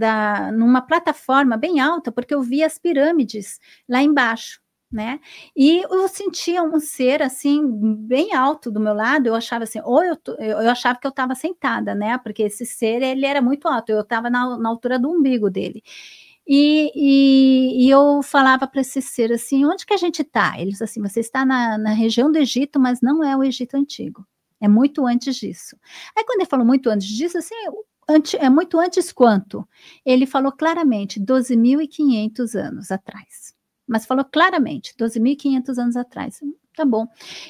numa plataforma bem alta, porque eu via as pirâmides lá embaixo, né? E eu sentia um ser, assim, bem alto do meu lado, eu achava assim, eu achava que eu estava sentada, né? Porque esse ser, ele era muito alto, eu estava na altura do umbigo dele. E eu falava para esse ser assim, onde que a gente está? Eles assim, você está na região do Egito, mas não é o Egito Antigo. É muito antes disso. Aí quando ele falou muito antes disso, assim, é muito antes quanto? Ele falou claramente, 12.500 anos atrás. Mas falou claramente, 12.500 anos atrás. Tá bom.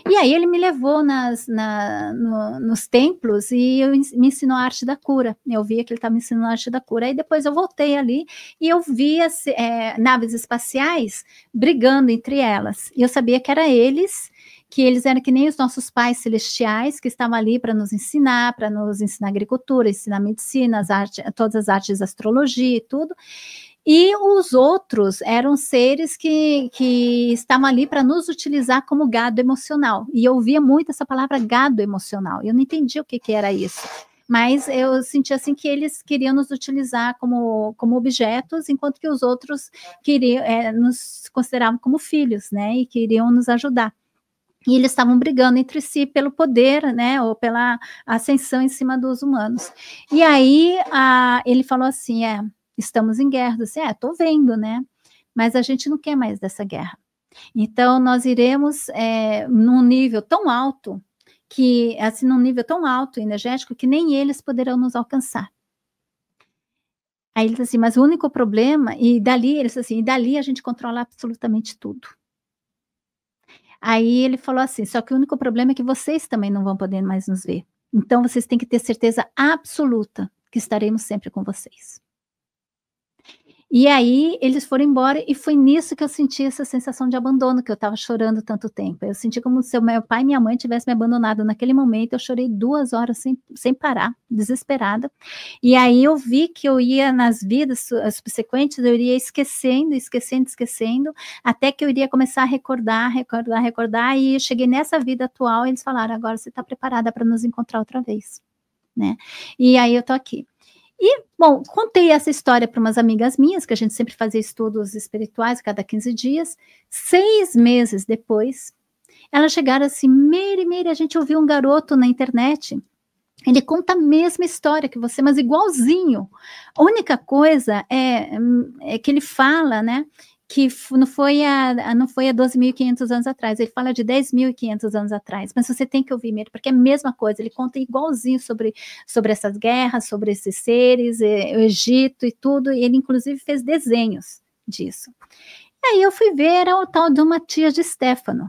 E aí ele me levou nos templos e me ensinou a arte da cura. Eu via que ele estava me ensinando a arte da cura. Aí depois eu voltei ali e eu via naves espaciais brigando entre elas. E eu sabia que que eles eram que nem os nossos pais celestiais, que estavam ali para nos ensinar agricultura, ensinar medicina, todas as artes da astrologia e tudo. E os outros eram seres que estavam ali para nos utilizar como gado emocional. E eu ouvia muito essa palavra gado emocional. Eu não entendia o que era isso. Mas eu sentia assim que eles queriam nos utilizar como objetos, enquanto que os outros nos consideravam como filhos, né? E queriam nos ajudar. E eles estavam brigando entre si pelo poder, né, ou pela ascensão em cima dos humanos. E aí ele falou assim, estamos em guerra. Eu disse, estou vendo, né, mas a gente não quer mais dessa guerra. Então, nós iremos num nível tão alto, num nível tão alto energético, que nem eles poderão nos alcançar. Aí ele disse assim, mas o único problema, e dali a gente controla absolutamente tudo. Aí ele falou assim, só que o único problema é que vocês também não vão poder mais nos ver. Então, vocês têm que ter certeza absoluta que estaremos sempre com vocês. E aí, eles foram embora e foi nisso que eu senti essa sensação de abandono, que eu estava chorando tanto tempo. Eu senti como se meu pai e minha mãe tivessem me abandonado naquele momento. Eu chorei 2 horas sem parar, desesperada. E aí eu vi que eu ia nas vidas subsequentes, eu iria esquecendo, até que eu iria começar a recordar, e eu cheguei nessa vida atual e eles falaram, agora você está preparada para nos encontrar outra vez, né? E aí eu tô aqui. E, bom, contei essa história para umas amigas minhas, que a gente sempre fazia estudos espirituais cada 15 dias. 6 meses depois, elas chegaram assim, Meire, a gente ouviu um garoto na internet, ele conta a mesma história que você, mas igualzinho. A única coisa é que ele fala, né, que não foi há 12.500 anos atrás, ele fala de 10.500 anos atrás, mas você tem que ouvir mesmo, porque é a mesma coisa, ele conta igualzinho sobre essas guerras, sobre esses seres, o Egito e tudo, e ele inclusive fez desenhos disso. E aí eu fui ver, era o tal do Matias de Stefano,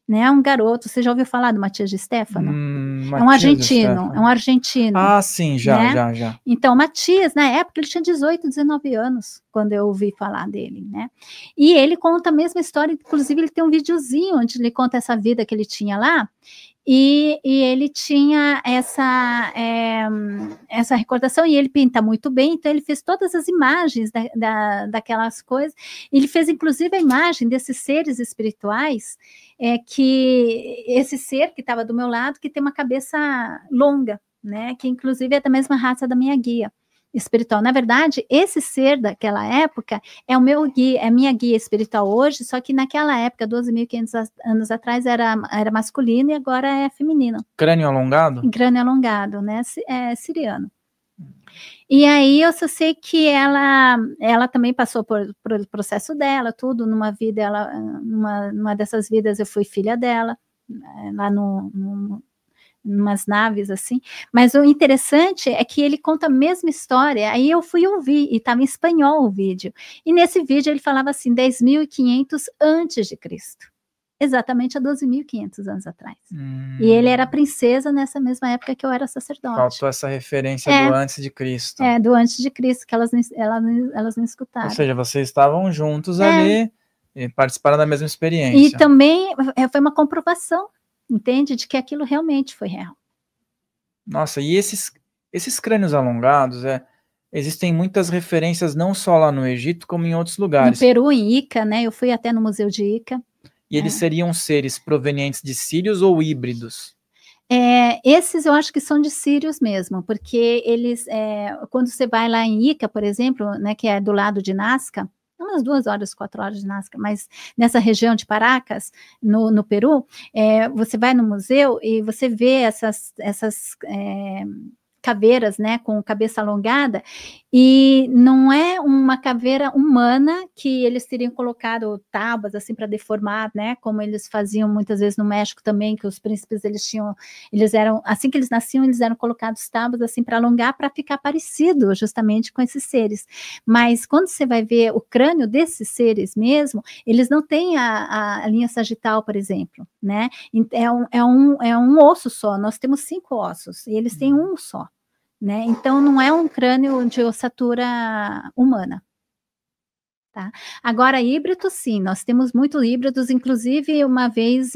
né, um garoto, você já ouviu falar do Matias de Stefano? É um argentino. Ah, sim, já. Então, Matias, na época, ele tinha 18, 19 anos, quando eu ouvi falar dele, né? E ele conta a mesma história, inclusive ele tem um videozinho onde ele conta essa vida que ele tinha lá, e ele tinha essa recordação, e ele pinta muito bem, então ele fez todas as imagens daquelas coisas, ele fez inclusive a imagem desses seres espirituais, que esse ser que estava do meu lado, que tem uma cabeça longa, né, que inclusive é da mesma raça da minha guia espiritual. Na verdade, esse ser daquela época é o meu guia, é minha guia espiritual hoje, só que naquela época, 12.500 anos atrás, era masculino e agora é feminino. Crânio alongado? Crânio alongado, né? É siriano. E aí eu só sei que ela também passou por o processo dela, tudo, numa vida, numa dessas vidas eu fui filha dela, lá umas naves assim, mas o interessante é que ele conta a mesma história, aí eu fui ouvir, e estava em espanhol o vídeo, e nesse vídeo ele falava assim, 10.500 antes de Cristo, exatamente há 12.500 anos atrás, e ele era princesa nessa mesma época que eu era sacerdote. Faltou essa referência do antes de Cristo. Do antes de Cristo, que elas não escutaram. Ou seja, vocês estavam juntos ali, e participaram da mesma experiência. E também foi uma comprovação, entende? De que aquilo realmente foi real. Nossa, e esses crânios alongados, existem muitas referências não só lá no Egito, como em outros lugares. No Peru, em Ica, né? Eu fui até no Museu de Ica. E eles seriam seres provenientes de sírios ou híbridos? Esses eu acho que são de sírios mesmo, porque eles, quando você vai lá em Ica, por exemplo, né, que é do lado de Nazca, umas 2 horas, 4 horas de Nazca, mas nessa região de Paracas, no Peru, você vai no museu e você vê essas caveiras, né, com cabeça alongada, e não é uma caveira humana que eles teriam colocado tábuas assim para deformar, né, como eles faziam muitas vezes no México também, que os príncipes eles eram, assim que eles nasciam, eles eram colocados tábuas assim para alongar, para ficar parecido justamente com esses seres. Mas quando você vai ver o crânio desses seres mesmo, eles não têm a linha sagital, por exemplo, né? É um osso só. Nós temos 5 ossos e eles têm um só. Né? Então, não é um crânio de ossatura humana. Tá? Agora, híbridos, sim, nós temos muitos híbridos, inclusive, uma vez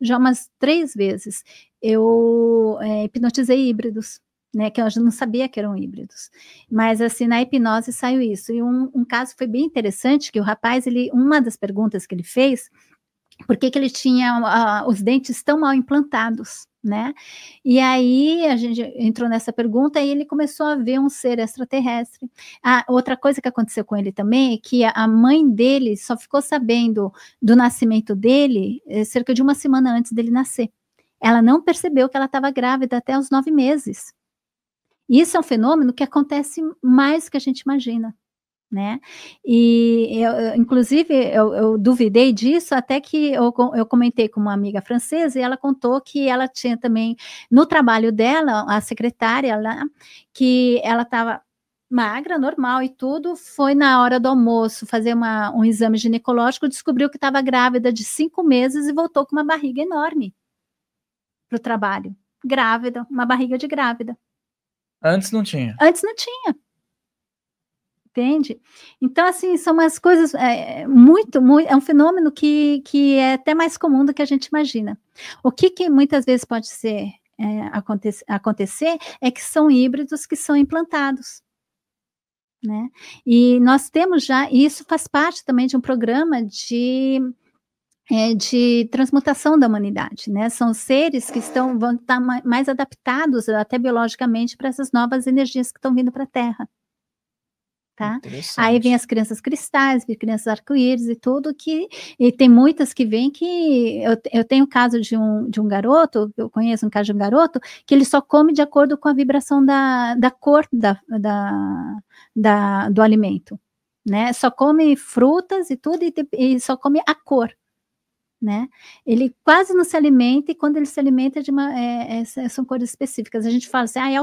já umas 3 vezes, eu hipnotizei híbridos, né, que eu não sabia que eram híbridos, mas assim, na hipnose saiu isso, e um caso foi bem interessante, que o rapaz, uma das perguntas que ele fez, por que ele tinha os dentes tão mal implantados, né? E aí a gente entrou nessa pergunta e ele começou a ver um ser extraterrestre. Outra coisa que aconteceu com ele também é que a mãe dele só ficou sabendo do nascimento dele cerca de 1 semana antes dele nascer. Ela não percebeu que ela estava grávida até os 9 meses. Isso é um fenômeno que acontece mais do que a gente imagina. Né? E inclusive eu duvidei disso até que eu comentei com uma amiga francesa e ela contou que ela tinha também no trabalho dela, a secretária lá, que ela estava magra, normal e tudo, foi na hora do almoço fazer um exame ginecológico, descobriu que estava grávida de 5 meses e voltou com uma barriga enorme para o trabalho, grávida, uma barriga de grávida. Antes não tinha. Entende? Então, assim, são umas coisas muito, é um fenômeno que é até mais comum do que a gente imagina. O que muitas vezes pode acontecer é que são híbridos que são implantados. Né? E nós temos já, e isso faz parte também de um programa de transmutação da humanidade, né? São seres que vão estar mais adaptados, até biologicamente, para essas novas energias que estão vindo para a Terra. Tá? Aí vem as crianças cristais, crianças arco-íris e tudo, e tem muitas que vêm que, eu tenho o caso de um garoto, eu conheço um caso de um garoto, que ele só come de acordo com a vibração da cor do alimento, né? Só come frutas e tudo, e só come a cor, né? Ele quase não se alimenta, e quando ele se alimenta são cores específicas. A gente fala assim, é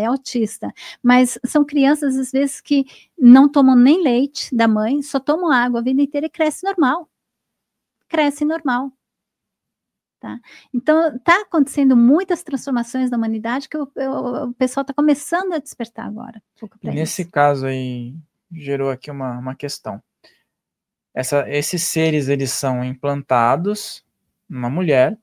autista, mas são crianças, às vezes, que não tomam nem leite da mãe, só tomam água a vida inteira e cresce normal. Tá? Então, está acontecendo muitas transformações na humanidade que o pessoal está começando a despertar agora. E nesse caso aí, gerou aqui uma questão. Esses seres, eles são implantados numa mulher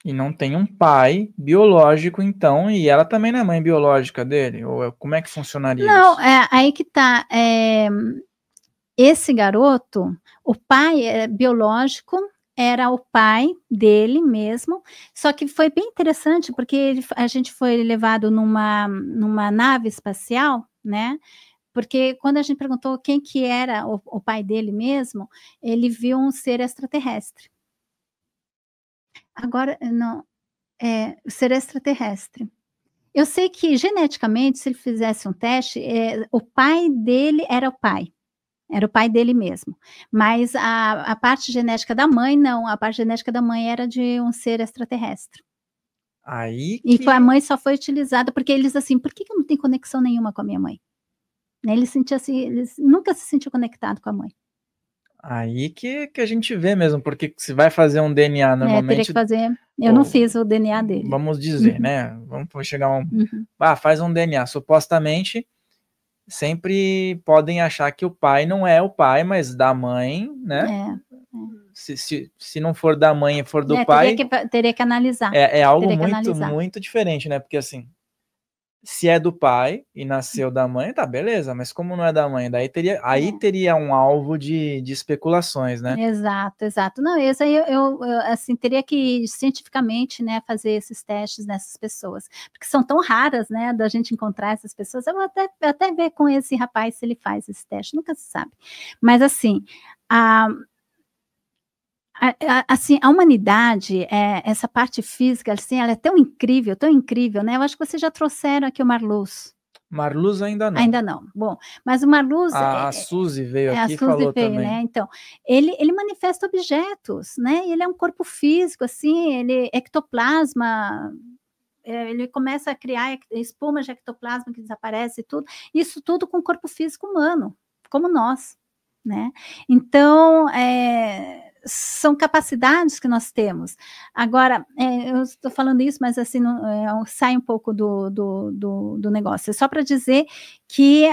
e não tem um pai biológico, então, e ela também não é mãe biológica dele? Ou como é que funcionaria isso? Não, aí que tá. Esse garoto, o pai biológico era o pai dele mesmo, só que foi bem interessante, porque a gente foi levado numa nave espacial, né? Porque quando a gente perguntou quem que era o pai dele mesmo, ele viu um ser extraterrestre. Agora, não, ser extraterrestre. Eu sei que geneticamente, se ele fizesse um teste, o pai dele era o pai. Era o pai dele mesmo. Mas a parte genética da mãe, não. A parte genética da mãe era de um ser extraterrestre. E a mãe só foi utilizada porque eles assim, por que eu não tenho conexão nenhuma com a minha mãe? Ele sentia assim, eles nunca se sentiu conectado com a mãe. Aí que a gente vê mesmo, porque se vai fazer um DNA normalmente... teria que fazer... Eu não fiz o DNA dele. Vamos dizer, né? Vamos chegar faz um DNA. Supostamente, sempre podem achar que o pai não é o pai, mas da mãe, né? Se não for da mãe e for do pai... Teria que analisar. É algo muito diferente, né? Porque assim... Se é do pai e nasceu da mãe, tá, beleza, mas como não é da mãe, daí teria um alvo de especulações, né? Exato. Não, isso aí eu assim, teria que cientificamente, né, fazer esses testes nessas pessoas, porque são tão raras, né, da gente encontrar essas pessoas. Eu vou até ver com esse rapaz se ele faz esse teste, nunca se sabe. Mas assim, assim, a humanidade, essa parte física, assim, ela é tão incrível, né? Eu acho que vocês já trouxeram aqui o Marluz. Marluz ainda não. Ainda não. Bom, mas o Marluz... A Suzy veio aqui e falou também. Né? Então, ele manifesta objetos, né? Ele é um corpo físico, assim, ele ectoplasma... ele começa a criar espuma de ectoplasma que desaparece e tudo. Isso tudo com o corpo físico humano, como nós, né? Então, são capacidades que nós temos. Agora, eu estou falando isso, mas assim, sai um pouco do negócio. É só para dizer que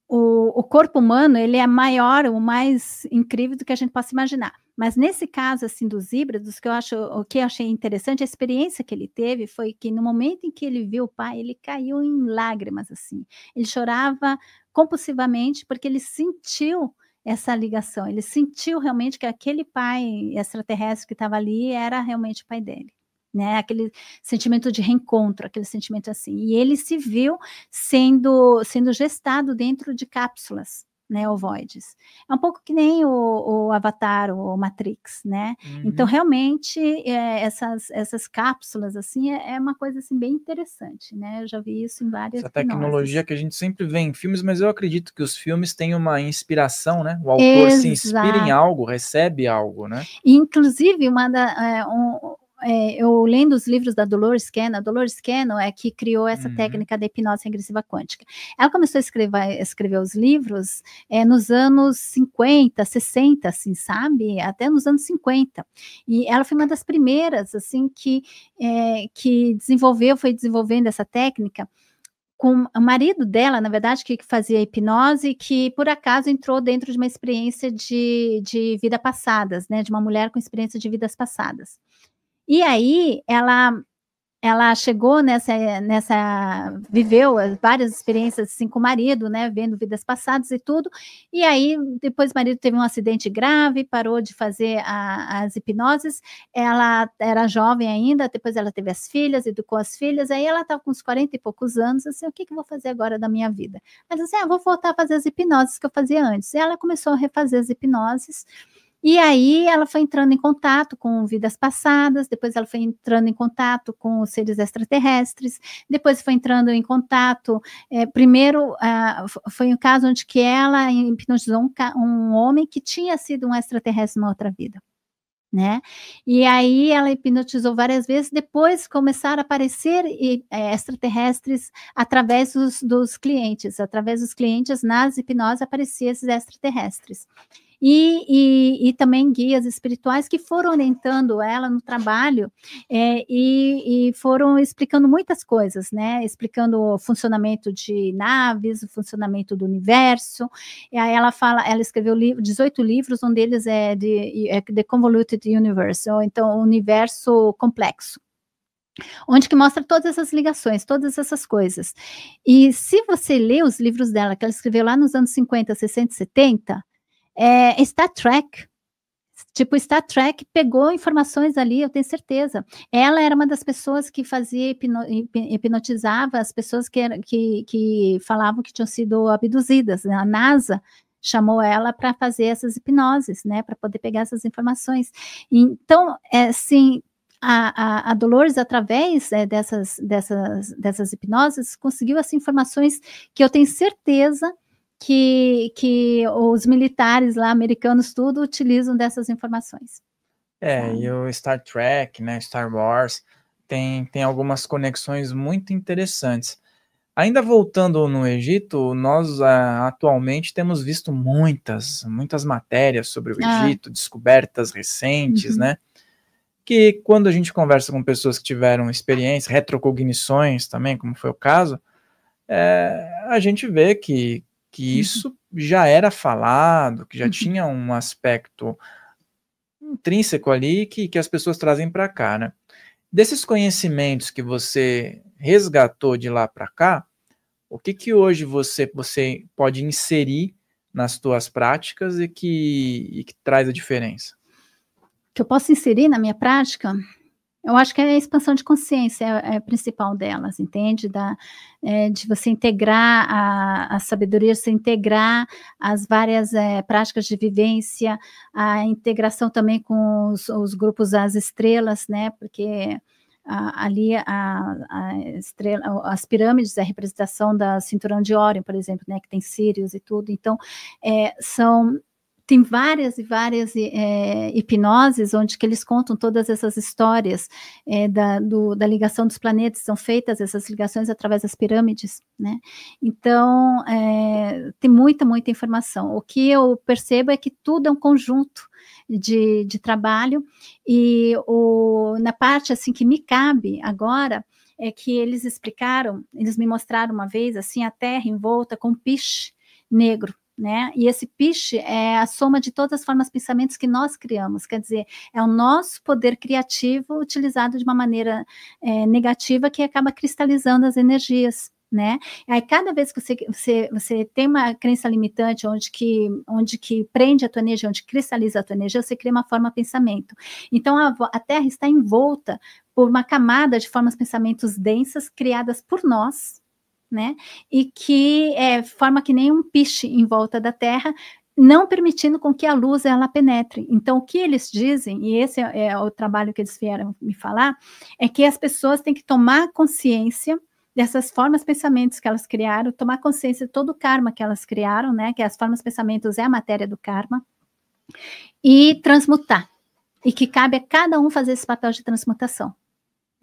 o corpo humano, ele é maior, o mais incrível do que a gente possa imaginar. Mas nesse caso, assim, dos híbridos, o que eu achei interessante, a experiência que ele teve foi que no momento em que ele viu o pai, ele caiu em lágrimas, assim. Ele chorava compulsivamente porque ele sentiu essa ligação, ele sentiu realmente que aquele pai extraterrestre que estava ali era realmente o pai dele, né? Aquele sentimento de reencontro, aquele sentimento assim. E ele se viu sendo gestado dentro de cápsulas, né, ovoides. É um pouco que nem o Avatar, o Matrix, né? Então, realmente, essas cápsulas, assim, é uma coisa, assim, bem interessante, né? Eu já vi isso em várias Essa tecnologia que a gente sempre vê em filmes, mas eu acredito que os filmes têm uma inspiração, né? O autor se inspira em algo, recebe algo, né? Inclusive, eu lendo os livros da Dolores Cannon, a Dolores Cannon é que criou essa técnica da hipnose regressiva quântica. Ela começou a escrever os livros nos anos 50, 60, assim, sabe? Até nos anos 50. E ela foi uma das primeiras, assim, que foi desenvolvendo essa técnica com o marido dela, na verdade, que fazia hipnose, que por acaso entrou dentro de uma experiência de vida passadas, né? De uma mulher com experiência de vidas passadas. E aí, ela chegou viveu várias experiências assim com o marido, né, vendo vidas passadas e tudo, e aí depois o marido teve um acidente grave, parou de fazer as hipnoses, ela era jovem ainda, depois ela teve as filhas, educou as filhas, aí ela estava com uns 40 e poucos anos, assim, o que eu vou fazer agora da minha vida? Ela disse assim, vou voltar a fazer as hipnoses que eu fazia antes, e ela começou a refazer as hipnoses, E aí ela foi entrando em contato com vidas passadas, depois ela foi entrando em contato com os seres extraterrestres, depois foi entrando em contato, primeiro foi um caso onde que ela hipnotizou um homem que tinha sido um extraterrestre numa outra vida, né? E aí ela hipnotizou várias vezes, depois começaram a aparecer extraterrestres através dos clientes nas hipnoses apareciam esses extraterrestres. E também guias espirituais que foram orientando ela no trabalho e foram explicando muitas coisas, né? Explicando o funcionamento de naves, o funcionamento do universo. E aí ela escreveu 18 livros, um deles é The Convoluted Universe, ou então o universo complexo, onde que mostra todas essas ligações, todas essas coisas. E se você lê os livros dela, que ela escreveu lá nos anos 50, 60 e 70, Star Trek, tipo, Star Trek pegou informações ali, eu tenho certeza. Ela era uma das pessoas que fazia, hipnotizava as pessoas que falavam que tinham sido abduzidas, né? A NASA chamou ela para fazer essas hipnoses, né, para poder pegar essas informações. Então, assim, a Dolores, através dessas hipnoses, conseguiu essas informações que eu tenho certeza que os militares lá, americanos, tudo, utilizam dessas informações. E o Star Trek, né, Star Wars, tem algumas conexões muito interessantes. Ainda voltando no Egito, nós atualmente temos visto muitas matérias sobre o Egito, descobertas recentes, né? Que quando a gente conversa com pessoas que tiveram experiência, retrocognições também, como foi o caso, a gente vê que isso já era falado, que já tinha um aspecto intrínseco ali que as pessoas trazem para cá, né? Desses conhecimentos que você resgatou de lá para cá, o que hoje você pode inserir nas tuas práticas e que traz a diferença? Que eu posso inserir na minha prática? Eu acho que a expansão de consciência é a principal delas, entende? De você integrar a sabedoria, você integrar as várias práticas de vivência, a integração também com os grupos das estrelas, né? Porque ali as pirâmides é a representação da cinturão de Órion, por exemplo, né? Que tem Sírios e tudo. Então, tem várias e várias hipnoses onde que eles contam todas essas histórias da ligação dos planetas, são feitas essas ligações através das pirâmides, né? Então, tem muita informação. O que eu percebo é que tudo é um conjunto de trabalho, e na parte assim que me cabe agora, é que eles me mostraram uma vez assim a Terra envolta com piche negro, né? E esse piche é a soma de todas as formas de pensamentos que nós criamos, quer dizer, é o nosso poder criativo utilizado de uma maneira negativa que acaba cristalizando as energias, né? Aí cada vez que você tem uma crença limitante onde que prende a tua energia, onde cristaliza a tua energia, você cria uma forma de pensamento. Então a Terra está envolta por uma camada de formas de pensamentos densas criadas por nós, né? E que forma que nem um piche em volta da Terra, não permitindo com que a luz ela penetre. Então, o que eles dizem, e esse é o trabalho que eles vieram me falar, é que as pessoas têm que tomar consciência dessas formas de pensamentos que elas criaram, tomar consciência de todo o karma que elas criaram, né? Que as formas de pensamentos é a matéria do karma, e transmutar. E que cabe a cada um fazer esse papel de transmutação,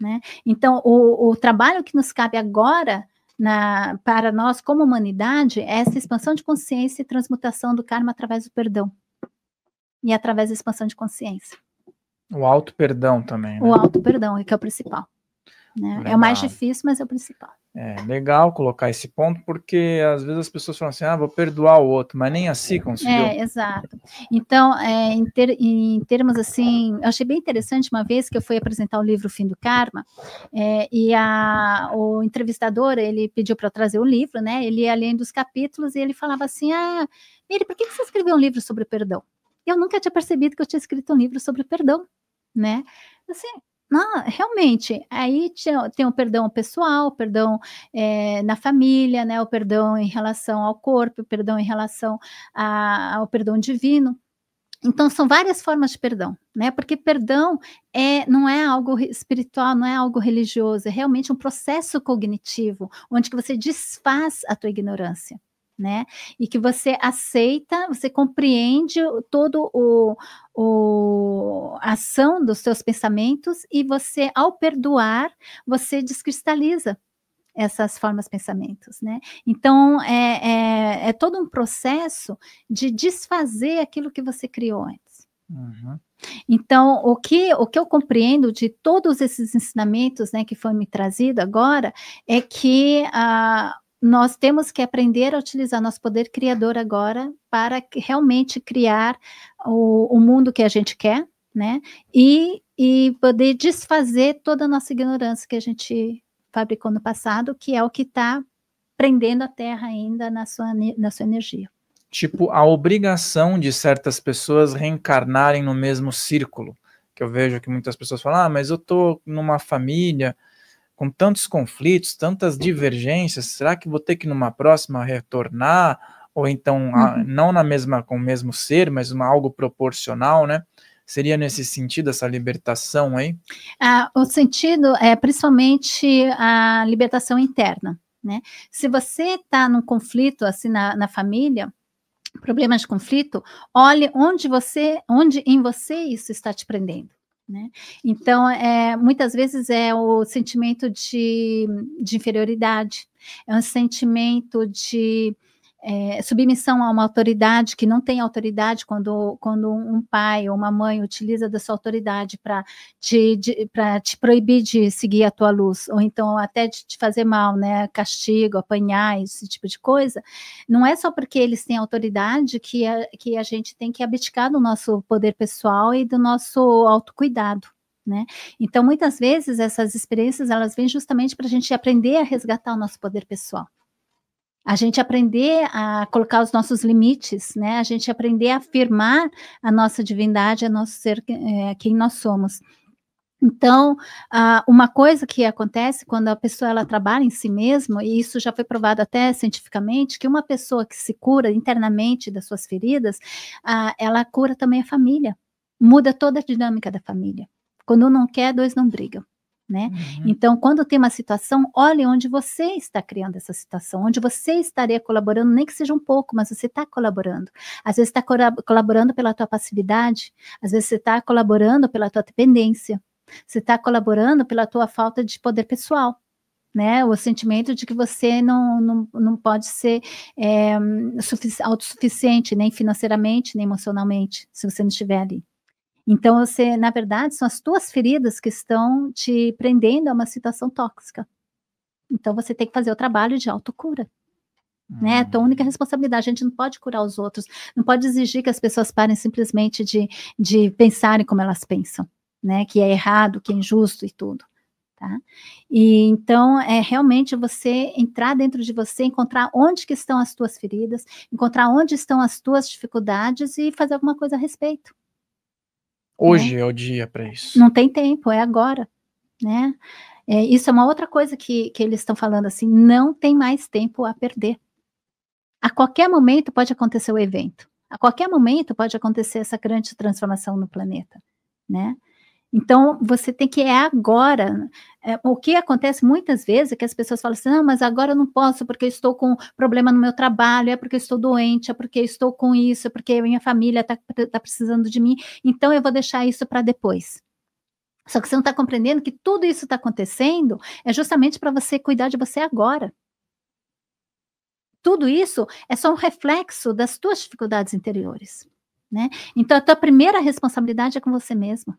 né? Então, o trabalho que nos cabe agora para nós, como humanidade, é essa expansão de consciência e transmutação do karma através do perdão. E através da expansão de consciência. O auto-perdão também, né? O auto-perdão, que é o principal. Né? É o mais difícil, mas é o principal. É legal colocar esse ponto, porque às vezes as pessoas falam assim, vou perdoar o outro, mas nem assim conseguiu. Exato. Então, em termos assim, eu achei bem interessante uma vez que eu fui apresentar o livro Fim do Karma, e o entrevistador, ele pediu para eu trazer o livro, né? Ele ia além dos capítulos e ele falava assim, Miri, por que você escreveu um livro sobre perdão? Eu nunca tinha percebido que eu tinha escrito um livro sobre perdão, né? Assim, não, realmente, aí tem o perdão pessoal, o perdão na família, né, o perdão em relação ao corpo, o perdão em relação ao perdão divino, Então, são várias formas de perdão, né? Porque perdão não é algo espiritual, não é algo religioso, é realmente um processo cognitivo, onde que você desfaz a tua ignorância, né? E que você aceita, você compreende todo a ação dos seus pensamentos e você, ao perdoar, você descristaliza essas formas pensamentos, né? Então, é todo um processo de desfazer aquilo que você criou antes. Uhum. Então, o que eu compreendo de todos esses ensinamentos, né, que foi me trazido agora, é que nós temos que aprender a utilizar nosso poder criador agora para realmente criar o mundo que a gente quer, né? E poder desfazer toda a nossa ignorância que a gente fabricou no passado, que é o que está prendendo a Terra ainda na sua energia. Tipo, a obrigação de certas pessoas reencarnarem no mesmo círculo, que eu vejo que muitas pessoas falam, mas eu tô numa família com tantos conflitos, tantas divergências, será que vou ter que numa próxima retornar? Ou então, não com o mesmo ser, mas algo proporcional, né? Seria nesse sentido essa libertação aí? O sentido é principalmente a libertação interna, né? Se você está num conflito assim na família, problemas de conflito, olhe onde em você isso está te prendendo, né? Então, muitas vezes é o sentimento de inferioridade, é um sentimento de submissão a uma autoridade que não tem autoridade, quando um pai ou uma mãe utiliza da sua autoridade para te proibir de seguir a tua luz, ou então até de te fazer mal, né? Castigo, apanhar, esse tipo de coisa. Não é só porque eles têm autoridade que a gente tem que abdicar do nosso poder pessoal e do nosso autocuidado, né? Então, muitas vezes, essas experiências, elas vêm justamente para a gente aprender a resgatar o nosso poder pessoal. A gente aprender a colocar os nossos limites, né? A gente aprender a afirmar a nossa divindade, a nosso ser, quem nós somos. Então, uma coisa que acontece quando a pessoa ela trabalha em si mesma, e isso já foi provado até cientificamente, que uma pessoa que se cura internamente das suas feridas, ela cura também a família, muda toda a dinâmica da família. Quando um não quer, dois não brigam, né? Então, quando tem uma situação, olhe onde você está criando essa situação, onde você estaria colaborando, nem que seja um pouco, mas você está colaborando. Às vezes está colaborando pela tua passividade, às vezes você está colaborando pela tua dependência, você está colaborando pela tua falta de poder pessoal, né? O sentimento de que você não pode ser autossuficiente, nem financeiramente, nem emocionalmente, se você não estiver ali. Então, na verdade, são as tuas feridas que estão te prendendo a uma situação tóxica. Então, você tem que fazer o trabalho de autocura. Né? A tua única responsabilidade, a gente não pode curar os outros, não pode exigir que as pessoas parem simplesmente de pensarem como elas pensam, né? Que é errado, que é injusto e tudo. Tá? E então, realmente você entrar dentro de você, encontrar onde que estão as tuas feridas, encontrar onde estão as tuas dificuldades e fazer alguma coisa a respeito. Hoje é o dia para isso. Não tem tempo, é agora, né? Isso é uma outra coisa que eles estão falando assim, não tem mais tempo a perder. A qualquer momento pode acontecer o evento, a qualquer momento pode acontecer essa grande transformação no planeta, né? Então, você tem que agora. O que acontece muitas vezes é que as pessoas falam assim, não, mas agora eu não posso porque eu estou com problema no meu trabalho, é porque eu estou doente, é porque eu estou com isso, é porque a minha família está precisando de mim, então eu vou deixar isso para depois. Só que você não está compreendendo que tudo isso está acontecendo é justamente para você cuidar de você agora. Tudo isso é só um reflexo das tuas dificuldades interiores, né? Então, a tua primeira responsabilidade é com você mesmo.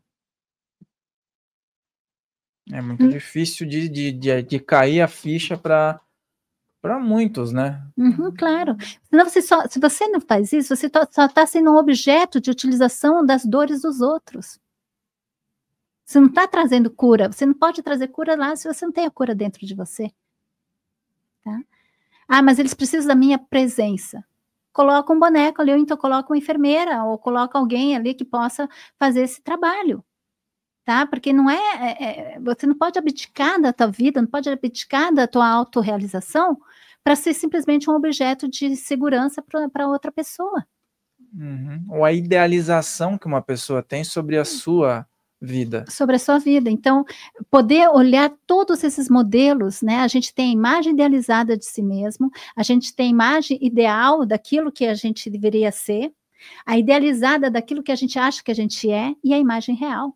É muito difícil de cair a ficha para muitos, né? Claro. Senão se você não faz isso, você só está sendo um objeto de utilização das dores dos outros. Você não está trazendo cura. Você não pode trazer cura lá se você não tem a cura dentro de você. Tá? Mas eles precisam da minha presença. Coloca um boneco ali, ou então coloca uma enfermeira, ou coloca alguém ali que possa fazer esse trabalho. Tá? Porque não você não pode abdicar da tua vida, não pode abdicar da tua autorrealização para ser simplesmente um objeto de segurança para outra pessoa. Ou a idealização que uma pessoa tem sobre a sua vida. Sobre a sua vida. Então, poder olhar todos esses modelos, né? A gente tem a imagem idealizada de si mesmo, a gente tem a imagem ideal daquilo que a gente deveria ser, a idealizada daquilo que a gente acha que a gente é e a imagem real.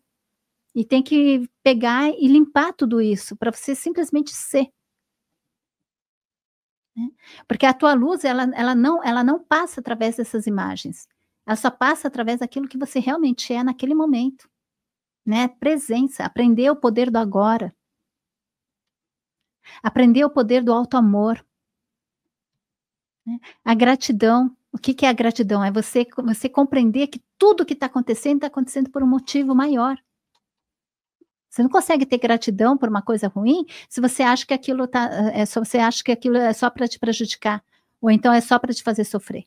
E tem que pegar e limpar tudo isso para você simplesmente ser. Né? Porque a tua luz, ela não passa através dessas imagens. Ela só passa através daquilo que você realmente é naquele momento. Né? Presença, aprender o poder do agora. Aprender o poder do auto-amor. Né? A gratidão. O que é a gratidão? É você compreender que tudo que está acontecendo por um motivo maior. Você não consegue ter gratidão por uma coisa ruim se você acha que aquilo é só para te prejudicar, ou então é só para te fazer sofrer.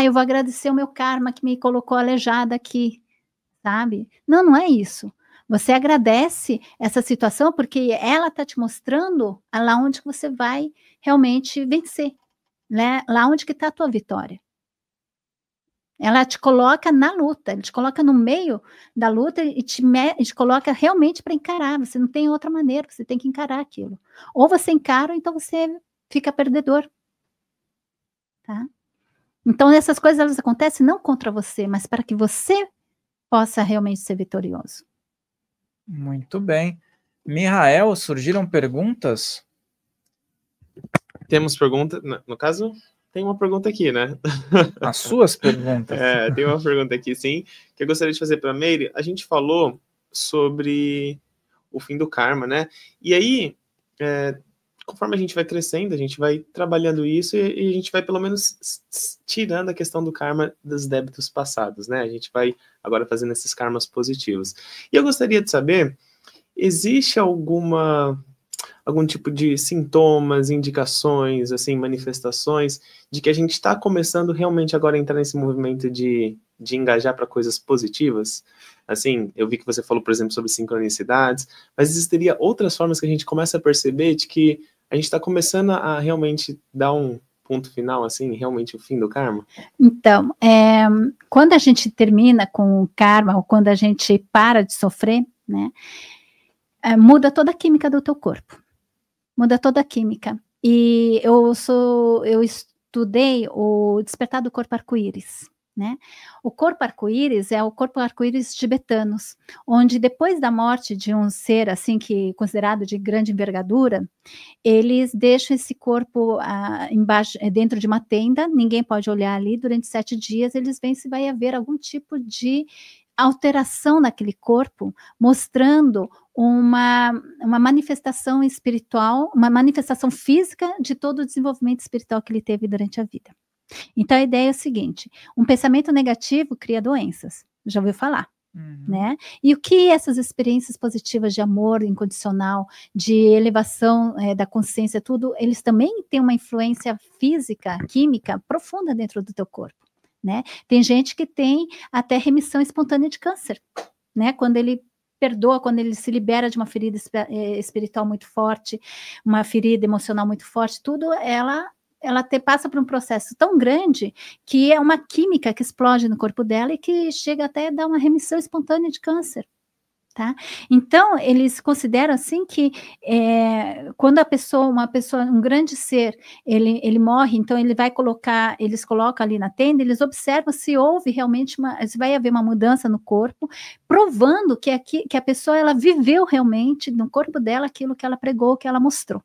Eu vou agradecer o meu karma que me colocou aleijada aqui. Sabe? Não é isso. Você agradece essa situação porque ela está te mostrando lá onde você vai realmente vencer, né? Lá onde que está a tua vitória. Ela te coloca na luta, ela te coloca no meio da luta e te coloca realmente para encarar. Você não tem outra maneira, você tem que encarar aquilo. Ou você encara, ou então você fica perdedor. Tá? Então essas coisas elas acontecem não contra você, mas para que você possa realmente ser vitorioso. Muito bem. Mihael, surgiram perguntas? Temos perguntas, no caso, tem uma pergunta aqui, né? As suas perguntas. Tem uma pergunta aqui, sim, que eu gostaria de fazer para a Meire. A gente falou sobre o fim do karma, né? E aí, conforme a gente vai crescendo, a gente vai trabalhando isso e a gente vai pelo menos tirando a questão do karma dos débitos passados, né? A gente vai agora fazendo esses karmas positivos. E eu gostaria de saber, existe algum tipo de sintomas, indicações, assim, manifestações de que a gente está começando realmente agora a entrar nesse movimento de engajar para coisas positivas? Assim, eu vi que você falou, por exemplo, sobre sincronicidades, mas existiria outras formas que a gente começa a perceber de que a gente está começando a realmente dar um ponto final, assim, realmente o fim do karma? Então, quando a gente termina com o karma, ou quando a gente para de sofrer, né, muda toda a química do teu corpo. Muda toda a química. E eu estudei o despertar do corpo arco-íris. Né? O corpo arco-íris é o corpo arco-íris tibetanos, onde depois da morte de um ser assim que considerado de grande envergadura, eles deixam esse corpo embaixo, dentro de uma tenda, ninguém pode olhar ali, durante 7 dias eles veem se vai haver algum tipo de alteração naquele corpo, mostrando uma manifestação espiritual, uma manifestação física de todo o desenvolvimento espiritual que ele teve durante a vida. Então, a ideia é o seguinte, um pensamento negativo cria doenças, já ouviu falar, né? E o que essas experiências positivas de amor incondicional, de elevação da consciência, tudo, eles também têm uma influência física, química, profunda dentro do teu corpo, né? Tem gente que tem até remissão espontânea de câncer, né? Quando ele perdoa, quando ele se libera de uma ferida espiritual muito forte, uma ferida emocional muito forte, tudo ela passa por um processo tão grande que é uma química que explode no corpo dela e que chega até a dar uma remissão espontânea de câncer, tá? Então, eles consideram assim que quando um grande ser, ele morre, então eles colocam ali na tenda, eles observam se houve realmente se vai haver uma mudança no corpo, provando que a pessoa, ela viveu realmente no corpo dela aquilo que ela pregou, que ela mostrou.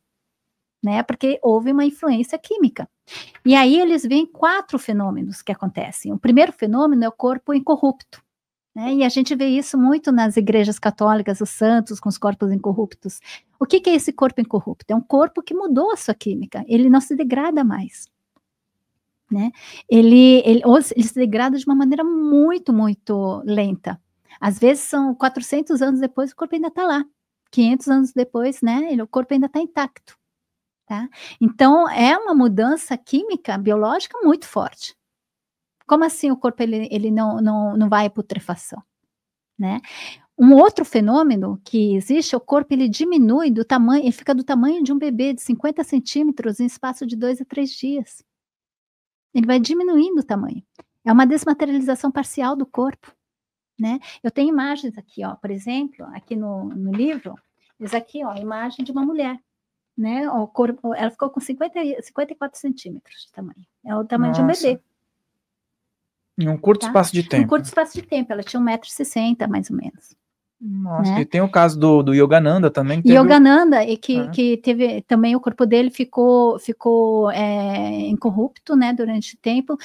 Né, porque houve uma influência química. E aí eles veem 4 fenômenos que acontecem. O primeiro fenômeno é o corpo incorrupto, né, e a gente vê isso muito nas igrejas católicas, os santos com os corpos incorruptos. O que é esse corpo incorrupto? É um corpo que mudou a sua química, ele não se degrada mais. Né? Ele se degrada de uma maneira muito, muito lenta. Às vezes são 400 anos depois, o corpo ainda está lá. 500 anos depois, né, o corpo ainda está intacto. Tá? Então, é uma mudança química, biológica muito forte. Como assim o corpo ele não vai à putrefação? Né? Um outro fenômeno que existe, o corpo ele diminui do tamanho, ele fica do tamanho de um bebê de 50 centímetros em espaço de 2 a 3 dias. ele vai diminuindo o tamanho. É uma desmaterialização parcial do corpo, né? Eu tenho imagens aqui, ó, por exemplo, aqui no livro, isso aqui, ó, a imagem de uma mulher, né? O corpo, ela ficou com 54 centímetros de tamanho. É o tamanho de um bebê. Em um curto espaço de tempo. Em um curto espaço de tempo, ela tinha 1,60 m, mais ou menos. Nossa, né? E tem o caso do Yogananda também. Yogananda, e que teve também, o corpo dele ficou incorrupto, né, durante o tempo.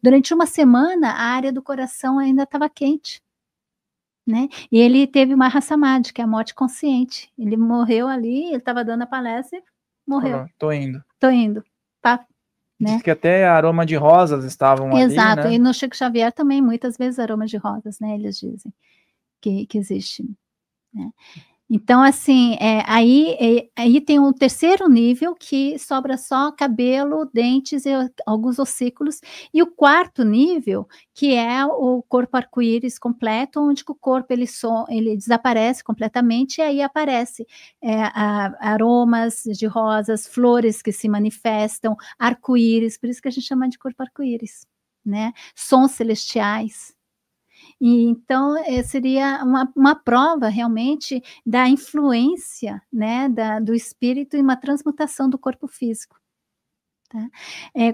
Durante uma semana, a área do coração ainda estava quente, né? E ele teve uma Samadhi, que é a morte consciente. Ele morreu ali, ele estava dando a palestra e morreu. Falou, tô indo. Tô indo. Tá. Né? Diz que até aroma de rosas estavam ali, Exato, né? E no Chico Xavier também, muitas vezes, aromas de rosas, né? Eles dizem que existe, né? Então, assim, aí tem um terceiro nível que sobra só cabelo, dentes e alguns ossículos, e o quarto nível, que é o corpo arco-íris completo, onde o corpo ele desaparece completamente, e aí aparece aromas de rosas, flores que se manifestam, arco-íris, por isso que a gente chama de corpo arco-íris, né? Sons celestiais. E então seria uma prova realmente da influência, né, do espírito em uma transmutação do corpo físico. Tá?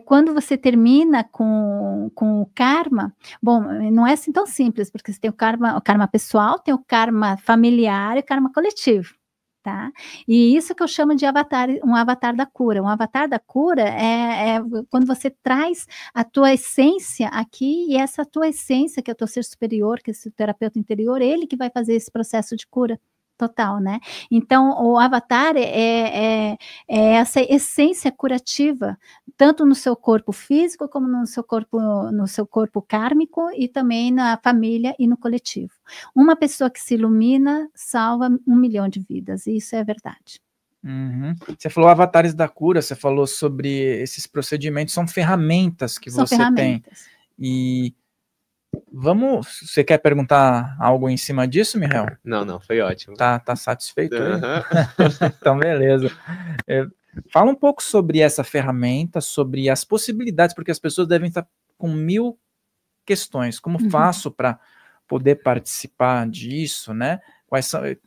Quando você termina com o karma, bom, não é assim tão simples, porque você tem o karma pessoal, tem o karma familiar e o karma coletivo. Tá? E isso que eu chamo de um avatar da cura. Um avatar da cura é quando você traz a tua essência aqui, e essa tua essência, que é o teu ser superior, que é esse terapeuta interior, ele que vai fazer esse processo de cura total, né? Então, o avatar é essa essência curativa, tanto no seu corpo físico, como no seu corpo kármico, e também na família e no coletivo. Uma pessoa que se ilumina salva 1 milhão de vidas, e isso é verdade. Uhum. Você falou avatares da cura, você falou sobre esses procedimentos, são ferramentas que você tem. E você quer perguntar algo em cima disso, Mihael? Não, foi ótimo. Tá satisfeito? Então, beleza. Fala um pouco sobre essa ferramenta, sobre as possibilidades, porque as pessoas devem estar com 1000 questões. Como faço para poder participar disso, né?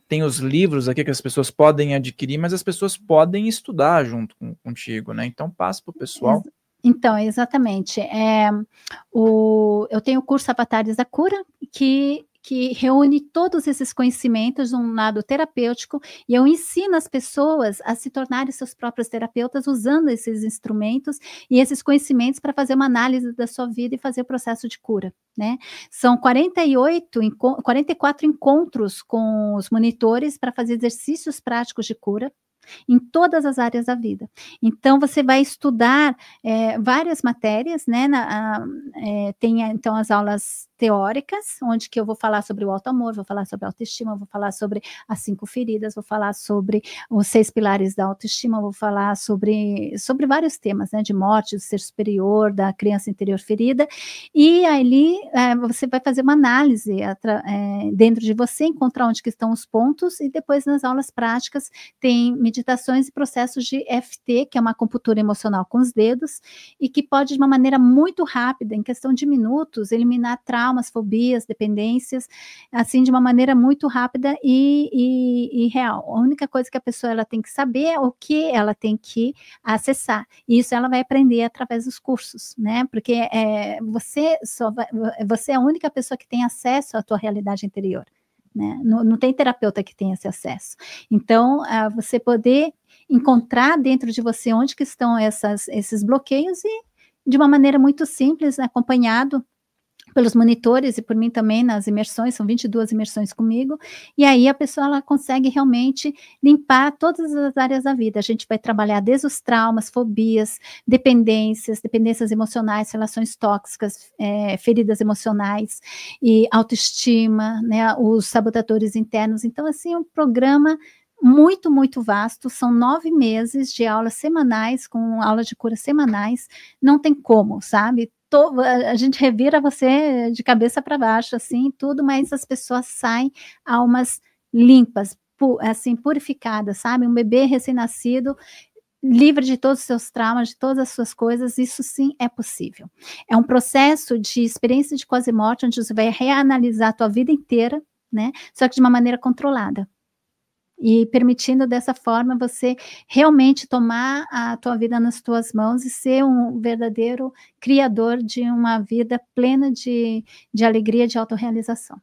Tem os livros aqui que as pessoas podem adquirir, mas as pessoas podem estudar junto contigo, né? Então, passa para o pessoal. Então, exatamente. Eu tenho o curso Avatares da Cura, que reúne todos esses conhecimentos de um lado terapêutico, e eu ensino as pessoas a se tornarem seus próprios terapeutas usando esses instrumentos e esses conhecimentos para fazer uma análise da sua vida e fazer o processo de cura, né? São 44 encontros com os monitores para fazer exercícios práticos de cura em todas as áreas da vida. Então, você vai estudar várias matérias, né? Tem, então, as aulas teóricas, onde que eu vou falar sobre o auto-amor, vou falar sobre a autoestima, vou falar sobre as 5 feridas, vou falar sobre os 6 pilares da autoestima, vou falar sobre vários temas, né? De morte, do ser superior, da criança interior ferida, e ali você vai fazer uma análise dentro de você, encontrar onde que estão os pontos, e depois nas aulas práticas tem meditações e processos de EFT, que é uma acupuntura emocional com os dedos, e que pode, de uma maneira muito rápida, em questão de minutos, eliminar traumas, fobias, dependências, assim, de uma maneira muito rápida e real. A única coisa que a pessoa ela tem que saber é o que ela tem que acessar, e isso ela vai aprender através dos cursos, né? Porque você é a única pessoa que tem acesso à tua realidade interior. Né? Não tem terapeuta que tenha esse acesso. Então, você poder encontrar dentro de você onde que estão esses bloqueios, e de uma maneira muito simples, né, acompanhado pelos monitores e por mim também nas imersões, são 22 imersões comigo, e aí a pessoa ela consegue realmente limpar todas as áreas da vida. A gente vai trabalhar desde os traumas, fobias, dependências emocionais, relações tóxicas, feridas emocionais e autoestima, né, os sabotadores internos. Então, assim, é um programa muito, muito vasto, são 9 meses de aulas semanais, com aulas de cura semanais, não tem como, sabe? A gente revira você de cabeça para baixo, assim, tudo, mas as pessoas saem almas limpas, assim, purificadas, sabe? Um bebê recém-nascido livre de todos os seus traumas, de todas as suas coisas, isso sim é possível. É um processo de experiência de quase morte, onde você vai reanalisar a tua vida inteira, né? Só que de uma maneira controlada. E permitindo dessa forma você realmente tomar a tua vida nas tuas mãos e ser um verdadeiro criador de uma vida plena de alegria, de autorrealização.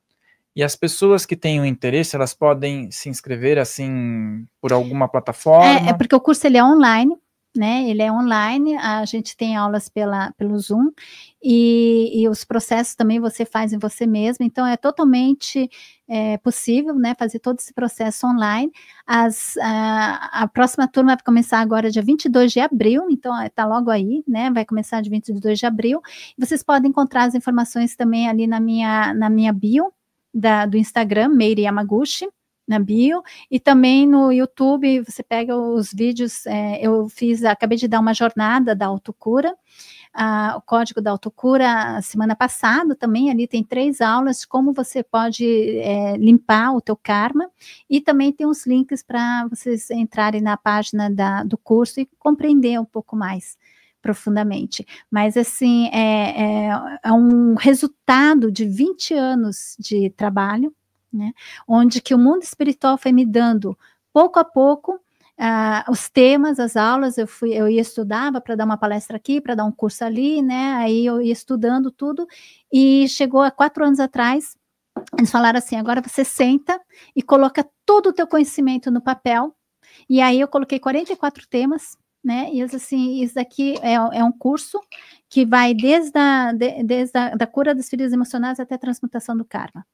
E as pessoas que têm o interesse, elas podem se inscrever, assim, por alguma plataforma? É porque o curso ele é online, né? Ele é online, a gente tem aulas pelo Zoom, e os processos também você faz em você mesmo, então é totalmente possível, né, fazer todo esse processo online. A próxima turma vai começar agora dia 22 de abril, então está logo aí, né, vai começar dia 22 de abril, e vocês podem encontrar as informações também ali na minha bio, do Instagram, Meire Yamaguchi, na bio, e também no YouTube, você pega os vídeos, acabei de dar uma jornada da autocura, o código da autocura, a semana passada também, ali tem 3 aulas de como você pode limpar o teu karma, e também tem uns links para vocês entrarem na página do curso e compreender um pouco mais profundamente, mas assim, é um resultado de 20 anos de trabalho, né, onde que o mundo espiritual foi me dando, pouco a pouco, os temas, as aulas, eu ia estudava para dar uma palestra aqui, para dar um curso ali, né, aí eu ia estudando tudo, e chegou há 4 anos atrás, eles falaram assim, agora você senta e coloca todo o teu conhecimento no papel, e aí eu coloquei 44 temas, né, e assim, isso daqui é um curso que vai desde a cura das feridas emocionais até a transmutação do karma.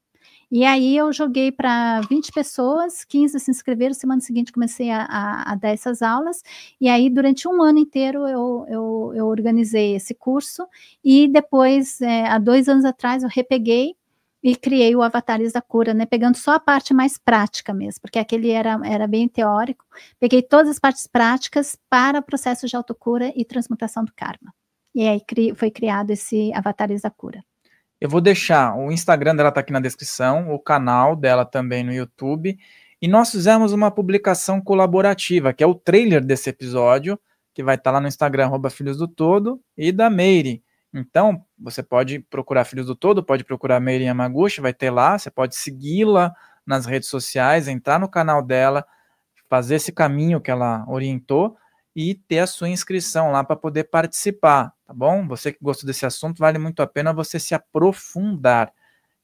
E aí eu joguei para 20 pessoas, 15 se inscreveram, semana seguinte comecei a dar essas aulas, e aí durante um ano inteiro eu organizei esse curso, e depois, há 2 anos atrás, eu repeguei e criei o Avatares da Cura, né, pegando só a parte mais prática mesmo, porque aquele era bem teórico, peguei todas as partes práticas para o processo de autocura e transmutação do karma. E aí foi criado esse Avatares da Cura. Eu vou deixar o Instagram dela, tá aqui na descrição, o canal dela também no YouTube, e nós fizemos uma publicação colaborativa, que é o trailer desse episódio, que vai estar lá no Instagram, @Filhos do Todo, e da Meire. Então, você pode procurar Filhos do Todo, pode procurar Meire Yamaguchi, vai ter lá, você pode segui-la nas redes sociais, entrar no canal dela, fazer esse caminho que ela orientou, e ter a sua inscrição lá para poder participar, tá bom? Você que gostou desse assunto, vale muito a pena você se aprofundar.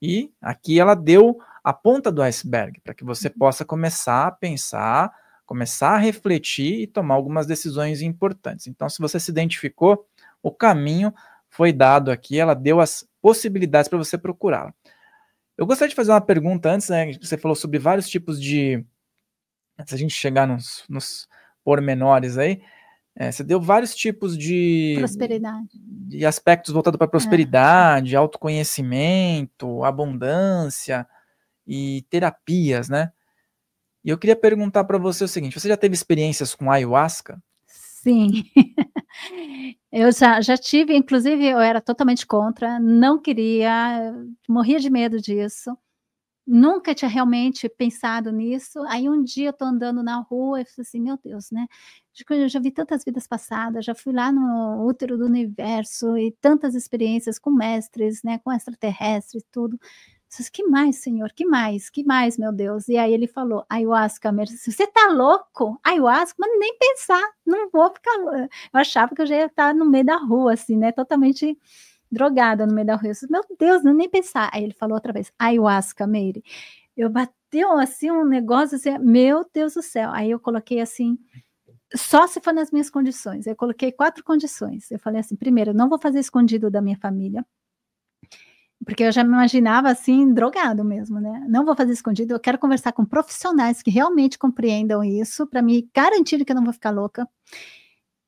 E aqui ela deu a ponta do iceberg, para que você possa começar a pensar, começar a refletir e tomar algumas decisões importantes. Então, se você se identificou, o caminho foi dado aqui, ela deu as possibilidades para você procurá-la. Eu gostaria de fazer uma pergunta antes, né? Você falou sobre vários tipos de... Antes a gente chegar nos pormenores aí, você deu vários tipos de... Prosperidade. De aspectos voltados para prosperidade, autoconhecimento, abundância e terapias, né? E eu queria perguntar para você o seguinte, você já teve experiências com ayahuasca? Sim. Eu já tive, inclusive eu era totalmente contra, não queria, morria de medo disso. Nunca tinha realmente pensado nisso, aí um dia eu tô andando na rua e falei assim, meu Deus, né, eu já vi tantas vidas passadas, já fui lá no útero do universo e tantas experiências com mestres, né, com extraterrestres e tudo. Eu disse, que mais, Senhor, que mais, meu Deus? E aí ele falou, ayahuasca, você tá louco? Ayahuasca? Mas nem pensar, não vou ficar louco. Eu achava que eu já ia estar no meio da rua, assim, né, totalmente... drogada no meio da rua, eu disse, meu Deus, não nem pensar. Aí ele falou outra vez, ayahuasca, Meire. Eu bateu assim um negócio assim, meu Deus do céu. Aí eu coloquei assim, só se for nas minhas condições. Eu coloquei 4 condições. Eu falei assim, primeiro, eu não vou fazer escondido da minha família, porque eu já me imaginava assim, drogado mesmo, né? Não vou fazer escondido, eu quero conversar com profissionais que realmente compreendam isso, para me garantir que eu não vou ficar louca.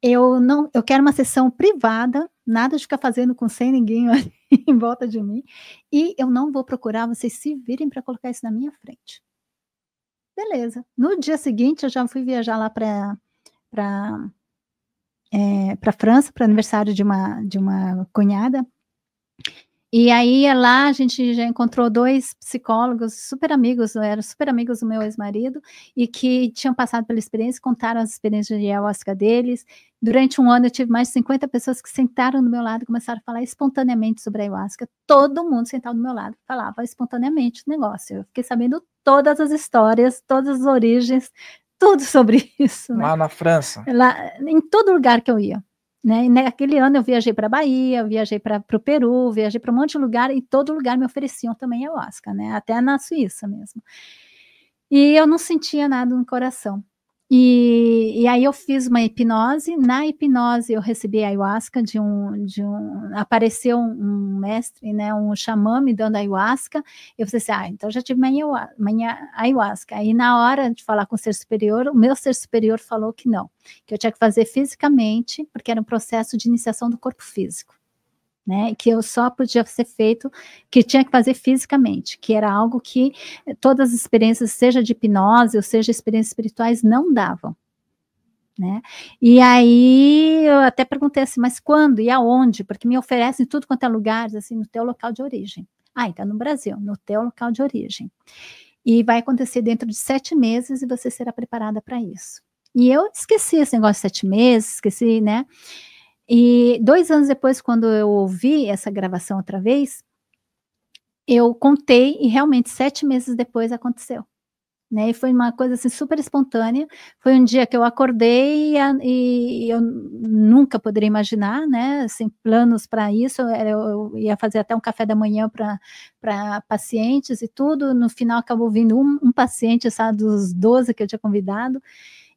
Eu quero uma sessão privada, nada de ficar fazendo sem ninguém ali em volta de mim, e eu não vou procurar, vocês se virem para colocar isso na minha frente. Beleza. No dia seguinte, eu já fui viajar lá para França, para aniversário de uma cunhada, E aí lá a gente já encontrou 2 psicólogos super amigos, eram super amigos do meu ex-marido, e que tinham passado pela experiência, contaram as experiências de ayahuasca deles. Durante um ano eu tive mais de 50 pessoas que sentaram do meu lado e começaram a falar espontaneamente sobre a ayahuasca. Todo mundo sentado do meu lado falava espontaneamente o negócio. Eu fiquei sabendo todas as histórias, todas as origens, tudo sobre isso, né? Lá na França. Lá, em todo lugar que eu ia. Né? E naquele ano eu viajei para a Bahia, eu viajei para o Peru, viajei para um monte de lugar, e todo lugar me ofereciam também ayahuasca, né? Até na Suíça mesmo. E eu não sentia nada no coração. E aí eu fiz uma hipnose. Na hipnose eu recebi ayahuasca apareceu um mestre, né, um xamã me dando ayahuasca. Eu falei assim, então já tive minha ayahuasca. Aí na hora de falar com o ser superior, o meu ser superior falou que não, que eu tinha que fazer fisicamente, porque era um processo de iniciação do corpo físico. Né, que eu só podia ser feito, que tinha que fazer fisicamente, que era algo que todas as experiências, seja de hipnose ou seja experiências espirituais, não davam. Né? E aí eu até perguntei assim, mas quando e aonde? Porque me oferecem tudo quanto é lugar, assim, no teu local de origem. Então no Brasil, no teu local de origem. E vai acontecer dentro de 7 meses e você será preparada para isso. E eu esqueci esse negócio de 7 meses, esqueci, né? E 2 anos depois, quando eu ouvi essa gravação outra vez, eu contei e realmente 7 meses depois aconteceu. Né? E foi uma coisa assim super espontânea. Foi um dia que eu acordei e eu nunca poderia imaginar, né? Sem planos para isso. Eu ia fazer até um café da manhã para pacientes e tudo. No final acabou vindo um paciente, sabe, dos 12 que eu tinha convidado.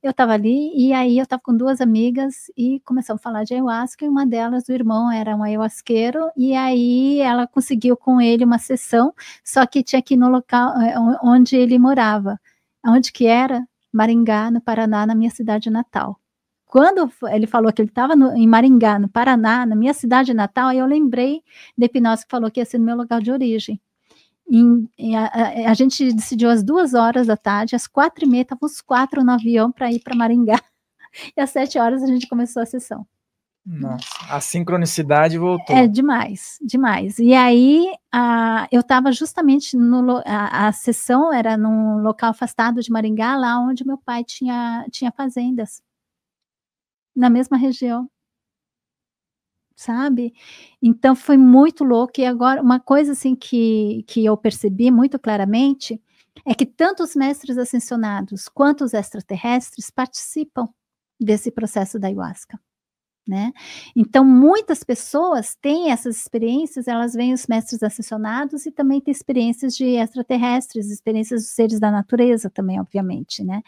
Eu estava ali, e aí eu estava com 2 amigas, e começamos a falar de ayahuasca, e uma delas, o irmão, era um ayahuasqueiro, e aí ela conseguiu com ele uma sessão, só que tinha que ir no local onde ele morava. Onde que era? Maringá, no Paraná, na minha cidade natal. Quando ele falou que ele estava em Maringá, no Paraná, na minha cidade natal, aí eu lembrei da hipnose que falou que ia ser no meu local de origem. A gente decidiu às 2h da tarde, às 4h30, estavam os 4 no avião para ir para Maringá, e às 7h a gente começou a sessão. Nossa, a sincronicidade voltou. É demais, demais. E aí eu estava justamente a sessão era num local afastado de Maringá, lá onde meu pai tinha fazendas, na mesma região. Sabe? Então foi muito louco. E agora uma coisa assim que eu percebi muito claramente é que tanto os mestres ascensionados quanto os extraterrestres participam desse processo da ayahuasca, né? Então muitas pessoas têm essas experiências, elas veem os mestres ascensionados e também têm experiências de extraterrestres, experiências dos seres da natureza também, obviamente, né?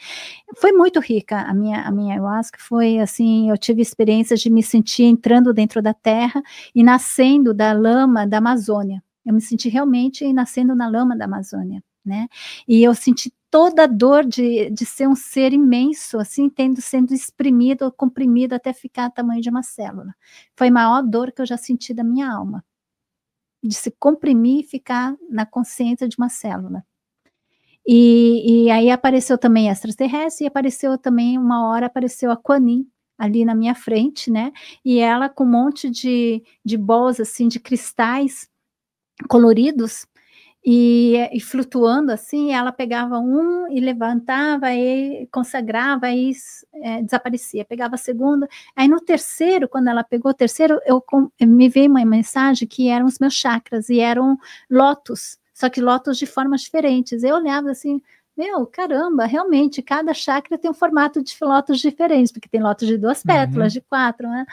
Foi muito rica a minha ayahuasca, foi assim, eu tive experiências de me sentir entrando dentro da terra e nascendo da lama da Amazônia. Eu me senti realmente nascendo na lama da Amazônia, né? E eu senti toda a dor de ser um ser imenso, assim, sendo exprimido ou comprimido até ficar o tamanho de uma célula. Foi a maior dor que eu já senti da minha alma, de se comprimir e ficar na consciência de uma célula. E aí apareceu também extraterrestre, e apareceu também, uma hora apareceu a Kuan-Yin, ali na minha frente, né, e ela com um monte de bolas, assim, de cristais coloridos, e flutuando assim, ela pegava um e levantava, e consagrava, e desaparecia, pegava a segunda, aí no terceiro, quando ela pegou o terceiro, me veio uma mensagem que eram os meus chakras, e eram lótus, só que lótus de formas diferentes. Eu olhava assim, meu, caramba, realmente, cada chakra tem um formato de lótus diferente, porque tem lótus de 2 pétalas, de 4, né?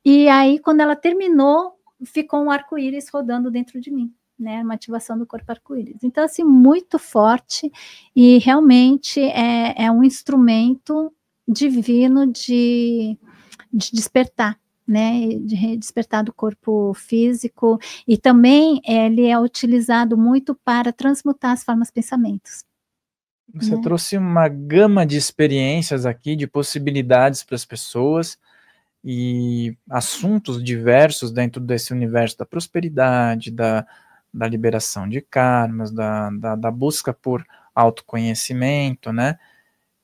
E aí, quando ela terminou, ficou um arco-íris rodando dentro de mim, né? Uma ativação do corpo arco-íris. Então, assim, muito forte, e realmente é um instrumento divino de despertar, né, de despertar do corpo físico, e também ele é utilizado muito para transmutar as formas pensamentos. Você trouxe uma gama de experiências aqui, de possibilidades para as pessoas, e assuntos diversos dentro desse universo da prosperidade, da liberação de karmas, da busca por autoconhecimento, né?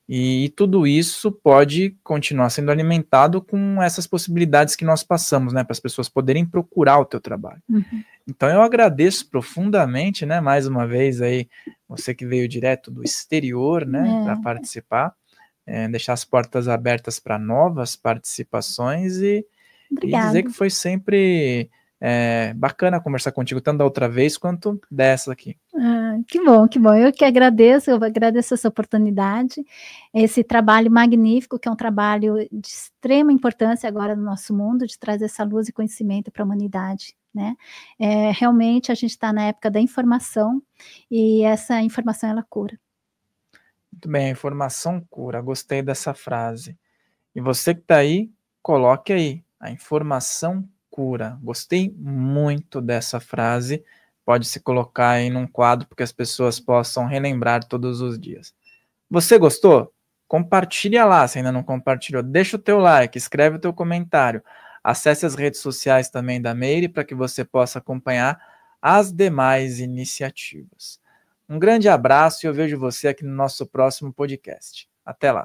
E tudo isso pode continuar sendo alimentado com essas possibilidades que nós passamos, né, para as pessoas poderem procurar o teu trabalho. Uhum. Então eu agradeço profundamente, né, mais uma vez aí, você que veio direto do exterior, né, para participar, deixar as portas abertas para novas participações e dizer que foi sempre bacana conversar contigo, tanto da outra vez quanto dessa aqui. Que bom, que bom. Eu que agradeço, eu agradeço essa oportunidade, esse trabalho magnífico, que é um trabalho de extrema importância agora no nosso mundo, de trazer essa luz e conhecimento para a humanidade, né? Realmente a gente está na época da informação, e essa informação ela cura. Muito bem, a informação cura, gostei dessa frase. E você que está aí, coloque aí, a informação cura. Gostei muito dessa frase, pode se colocar aí num quadro para que as pessoas possam relembrar todos os dias. Você gostou? Compartilha lá, se ainda não compartilhou, deixa o teu like, escreve o teu comentário, acesse as redes sociais também da Meire para que você possa acompanhar as demais iniciativas. Um grande abraço e eu vejo você aqui no nosso próximo podcast. Até lá!